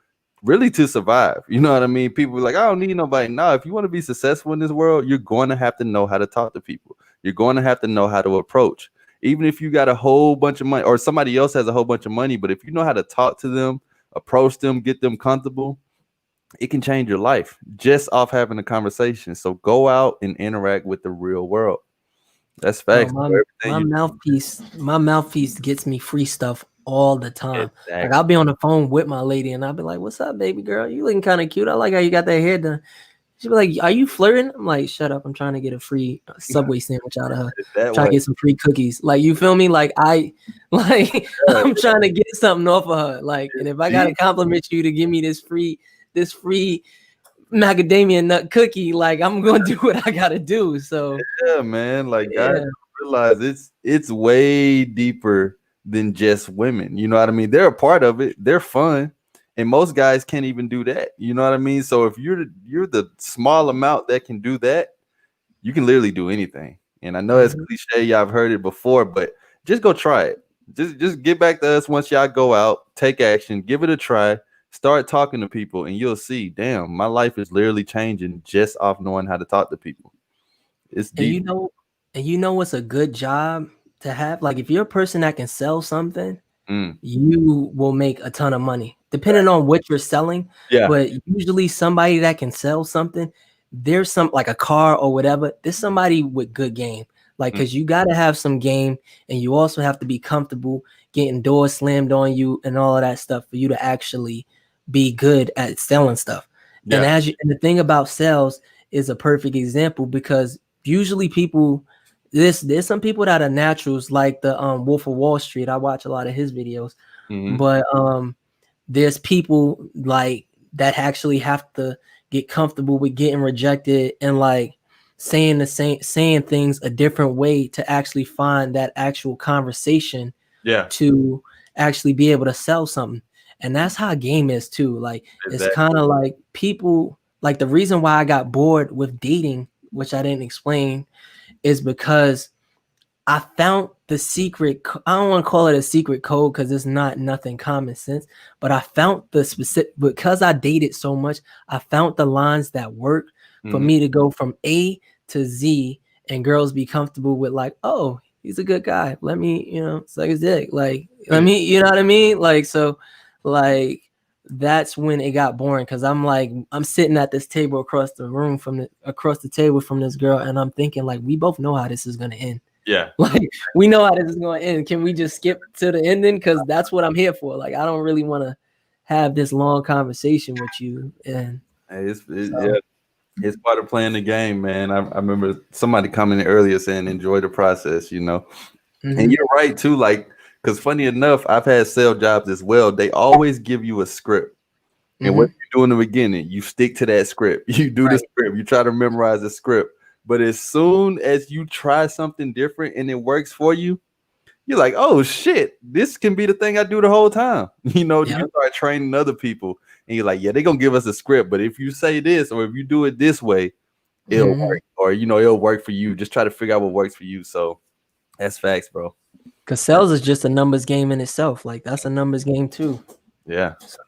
really to survive. You know what I mean? People are like, I don't need nobody. No, if you want to be successful in this world, you're going to have to know how to talk to people. You're going to have to know how to approach. Even if you got a whole bunch of money or somebody else has a whole bunch of money, but if you know how to talk to them, approach them, get them comfortable, it can change your life just off having a conversation. So go out and interact with the real world. That's Bro, facts. my mouthpiece gets me free stuff all the time. Like Exactly. I'll be on the phone with my lady and I'll be like, "What's up, baby girl? You looking kind of cute. I like how you got that hair done." She'll be like, "Are you flirting?" I'm like, "Shut up. I'm trying to get a free Subway sandwich out of her. That Trying way. to get some free cookies." Like, you feel me? Like like I'm trying to get something off of her. Like, and if I gotta compliment you to give me this free macadamia nut cookie, like I'm gonna do what I gotta do. So Yeah, man. Like guys yeah. realize it's way deeper than just women. You know what I mean? They're a part of it. They're fun. And most guys can't even do that. You know what I mean? So if you're the small amount that can do that, you can literally do anything. And I know it's Mhm. cliche, y'all have heard it before, but just go try it. Just get back to us once y'all go out, take action, give it a try, start talking to people, and you'll see, damn, my life is literally changing just off knowing how to talk to people. It's And deep. you know what's a good job to have? Like if you're a person that can sell something, Mm, you will make a ton of money depending on what you're selling. yeah. But usually somebody that can sell something, there's some like a car or whatever, there's somebody with good game. Like, Mm, cause you gotta have some game and you also have to be comfortable getting doors slammed on you and all of that stuff for you to actually be good at selling stuff. And yeah. and the thing about sales is a perfect example because usually people, there's some people that are naturals like the Wolf of Wall Street. I watch a lot of his videos, Mm-hmm. but there's people like that actually have to get comfortable with getting rejected and like saying things a different way to actually find that actual conversation Yeah, to actually be able to sell something. And that's how game is too. Like it's exactly. kind of like people like the reason why I got bored with dating, which I didn't explain, is because I found the secret. I don't want to call it a secret code because it's not nothing common sense, but I found the specific because I dated so much. I found the lines that work for Mm-hmm. me to go from A to Z, and girls be comfortable with like, oh, he's a good guy. Let me, suck his dick. Like, let me, you know what I mean? Like, so, like, that's when it got boring because I'm sitting at this table across the table from this girl, and I'm thinking like, we both know how this is gonna end. Yeah. Like we know how this is going to end. Can we just skip to the ending? Because that's what I'm here for. Like I don't really want to have this long conversation with you. And Hey, so, yeah, it's part of playing the game, man. I remember somebody commenting earlier saying enjoy the process, you know. And mhm, you're right too, like, because funny enough, I've had sales jobs as well. They always give you a script. And what mhm, you do in the beginning, you stick to that script. You do the right. script. You try to memorize the script. But as soon as you try something different and it works for you, you're like, oh shit, this can be the thing I do the whole time. You know, you Yeah. start training other people, and you're like, yeah, they're gonna give us a script, but if you say this or if you do it this way, it'll Mhm. work. Or it'll work for you. Just try to figure out what works for you. So that's facts, bro. Because sales is just a numbers game in itself. Like that's a numbers game too. Yeah, So,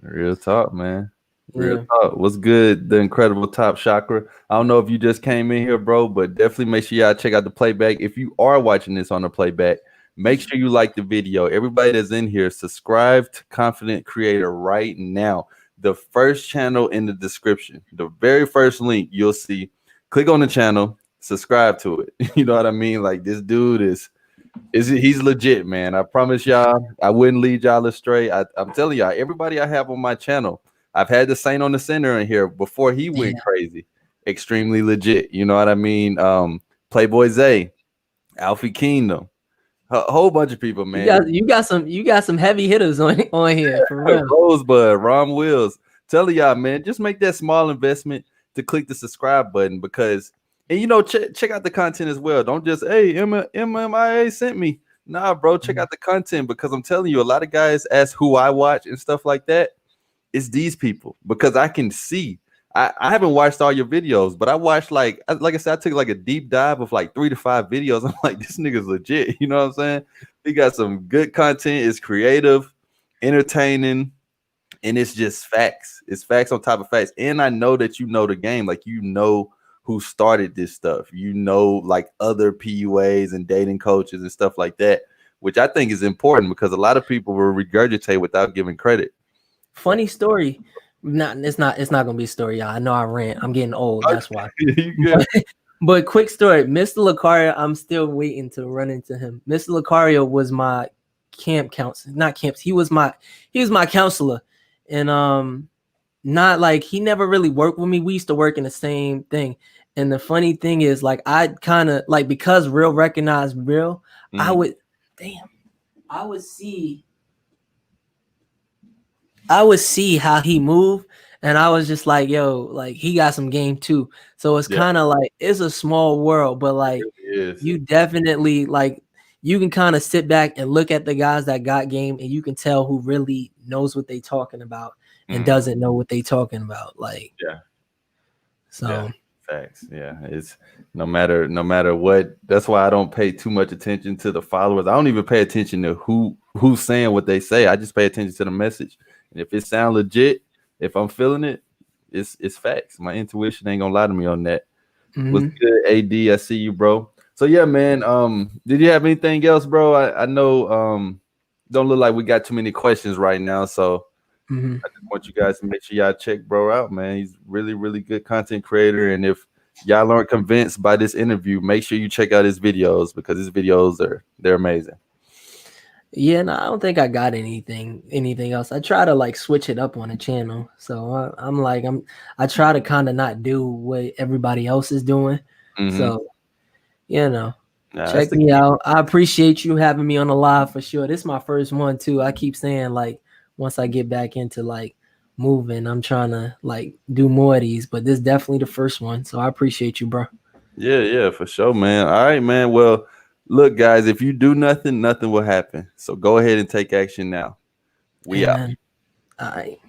real talk, man. Real yeah. talk. What's good? The incredible top chakra. I don't know if you just came in here, bro, but definitely make sure y'all check out the playback. If you are watching this on the playback, make sure you like the video. Everybody that's in here, subscribe to Confident Creator right now. The first channel in the description, the very first link you'll see. Click on the channel, subscribe to it. You know what I mean? Like this dude he's legit, man. I promise y'all, I wouldn't lead y'all astray. I'm telling y'all, everybody I have on my channel, I've had the Saint on the Center in here before he went Yeah. crazy. Extremely legit. You know what I mean? Playboy Zay, Alfie Kingdom, a whole bunch of people, You man. got some heavy hitters on here for real. Rosebud, Ron Wills. Telling y'all, man, just make that small investment to click the subscribe button because, and check out the content as well. Don't just, hey, MMIA sent me. Nah, bro, check out the content because I'm telling you, a lot of guys ask who I watch and stuff like that. It's these people because I can see. I haven't watched all your videos, but I watched like I said, I took like a deep dive of like 3 to 5 videos. I'm like, this nigga's legit. You know what I'm saying? He got some good content. It's creative, entertaining, and it's just facts. It's facts on top of facts. And I know that you know the game. Like who started this stuff. Like other PUAs and dating coaches and stuff like that, which I think is important because a lot of people will regurgitate without giving credit. So Funny story. It's not gonna be a story, y'all. I know I rant. I'm getting old. That's why. you But, good. but quick story, Mr. Lucario, I'm still waiting to run into him. Mr. Lucario was my camp counselor, not camps. He was my counselor, and not like he never really worked with me. We used to work in the same thing. And the funny thing is, like I kind of like because real recognized real, I Mhm. would, damn, I would see I would see how he moved, and I was just like, yo, like he got some game too. So it's Yeah, kind of like it's a small world, but it like really is. you definitely like you can kind of sit back and look at the guys that got game, and you can tell who really knows what they talking about and Mhm. doesn't know what they talking about. Like Yeah, yeah. so, Facts. Yeah. It's no matter what. That's why I don't pay too much attention to the followers. I don't even pay attention to who's saying what they say. I just pay attention to the message. And if it sounds legit, if I'm feeling it, it's facts. My intuition ain't gonna lie to me on that. What's mhm. good, AD? I see you, bro. So yeah, man. Did you have anything else, bro? I know don't look like we got too many questions right now. So Mhm. I just want you guys to make sure y'all check bro out, man. He's really, really good content creator. And if y'all aren't convinced by this interview, make sure you check out his videos because his videos they're amazing. Yeah, no, I don't think I got anything else. I try to like switch it up on the channel. So I try to kind of not do what everybody else is doing. Mm-hmm. So, you know, Nah, that's check the me key. out. I appreciate you having me on the live for sure. This is my first one too. I keep saying like once I get back into like moving, I'm trying to like do more of these, but this is definitely the first one. So I appreciate you, bro. Yeah, for sure, man. All right, man. Well, look, guys, if you do nothing, nothing will happen. So go ahead and take action now. We out. Amen. All right.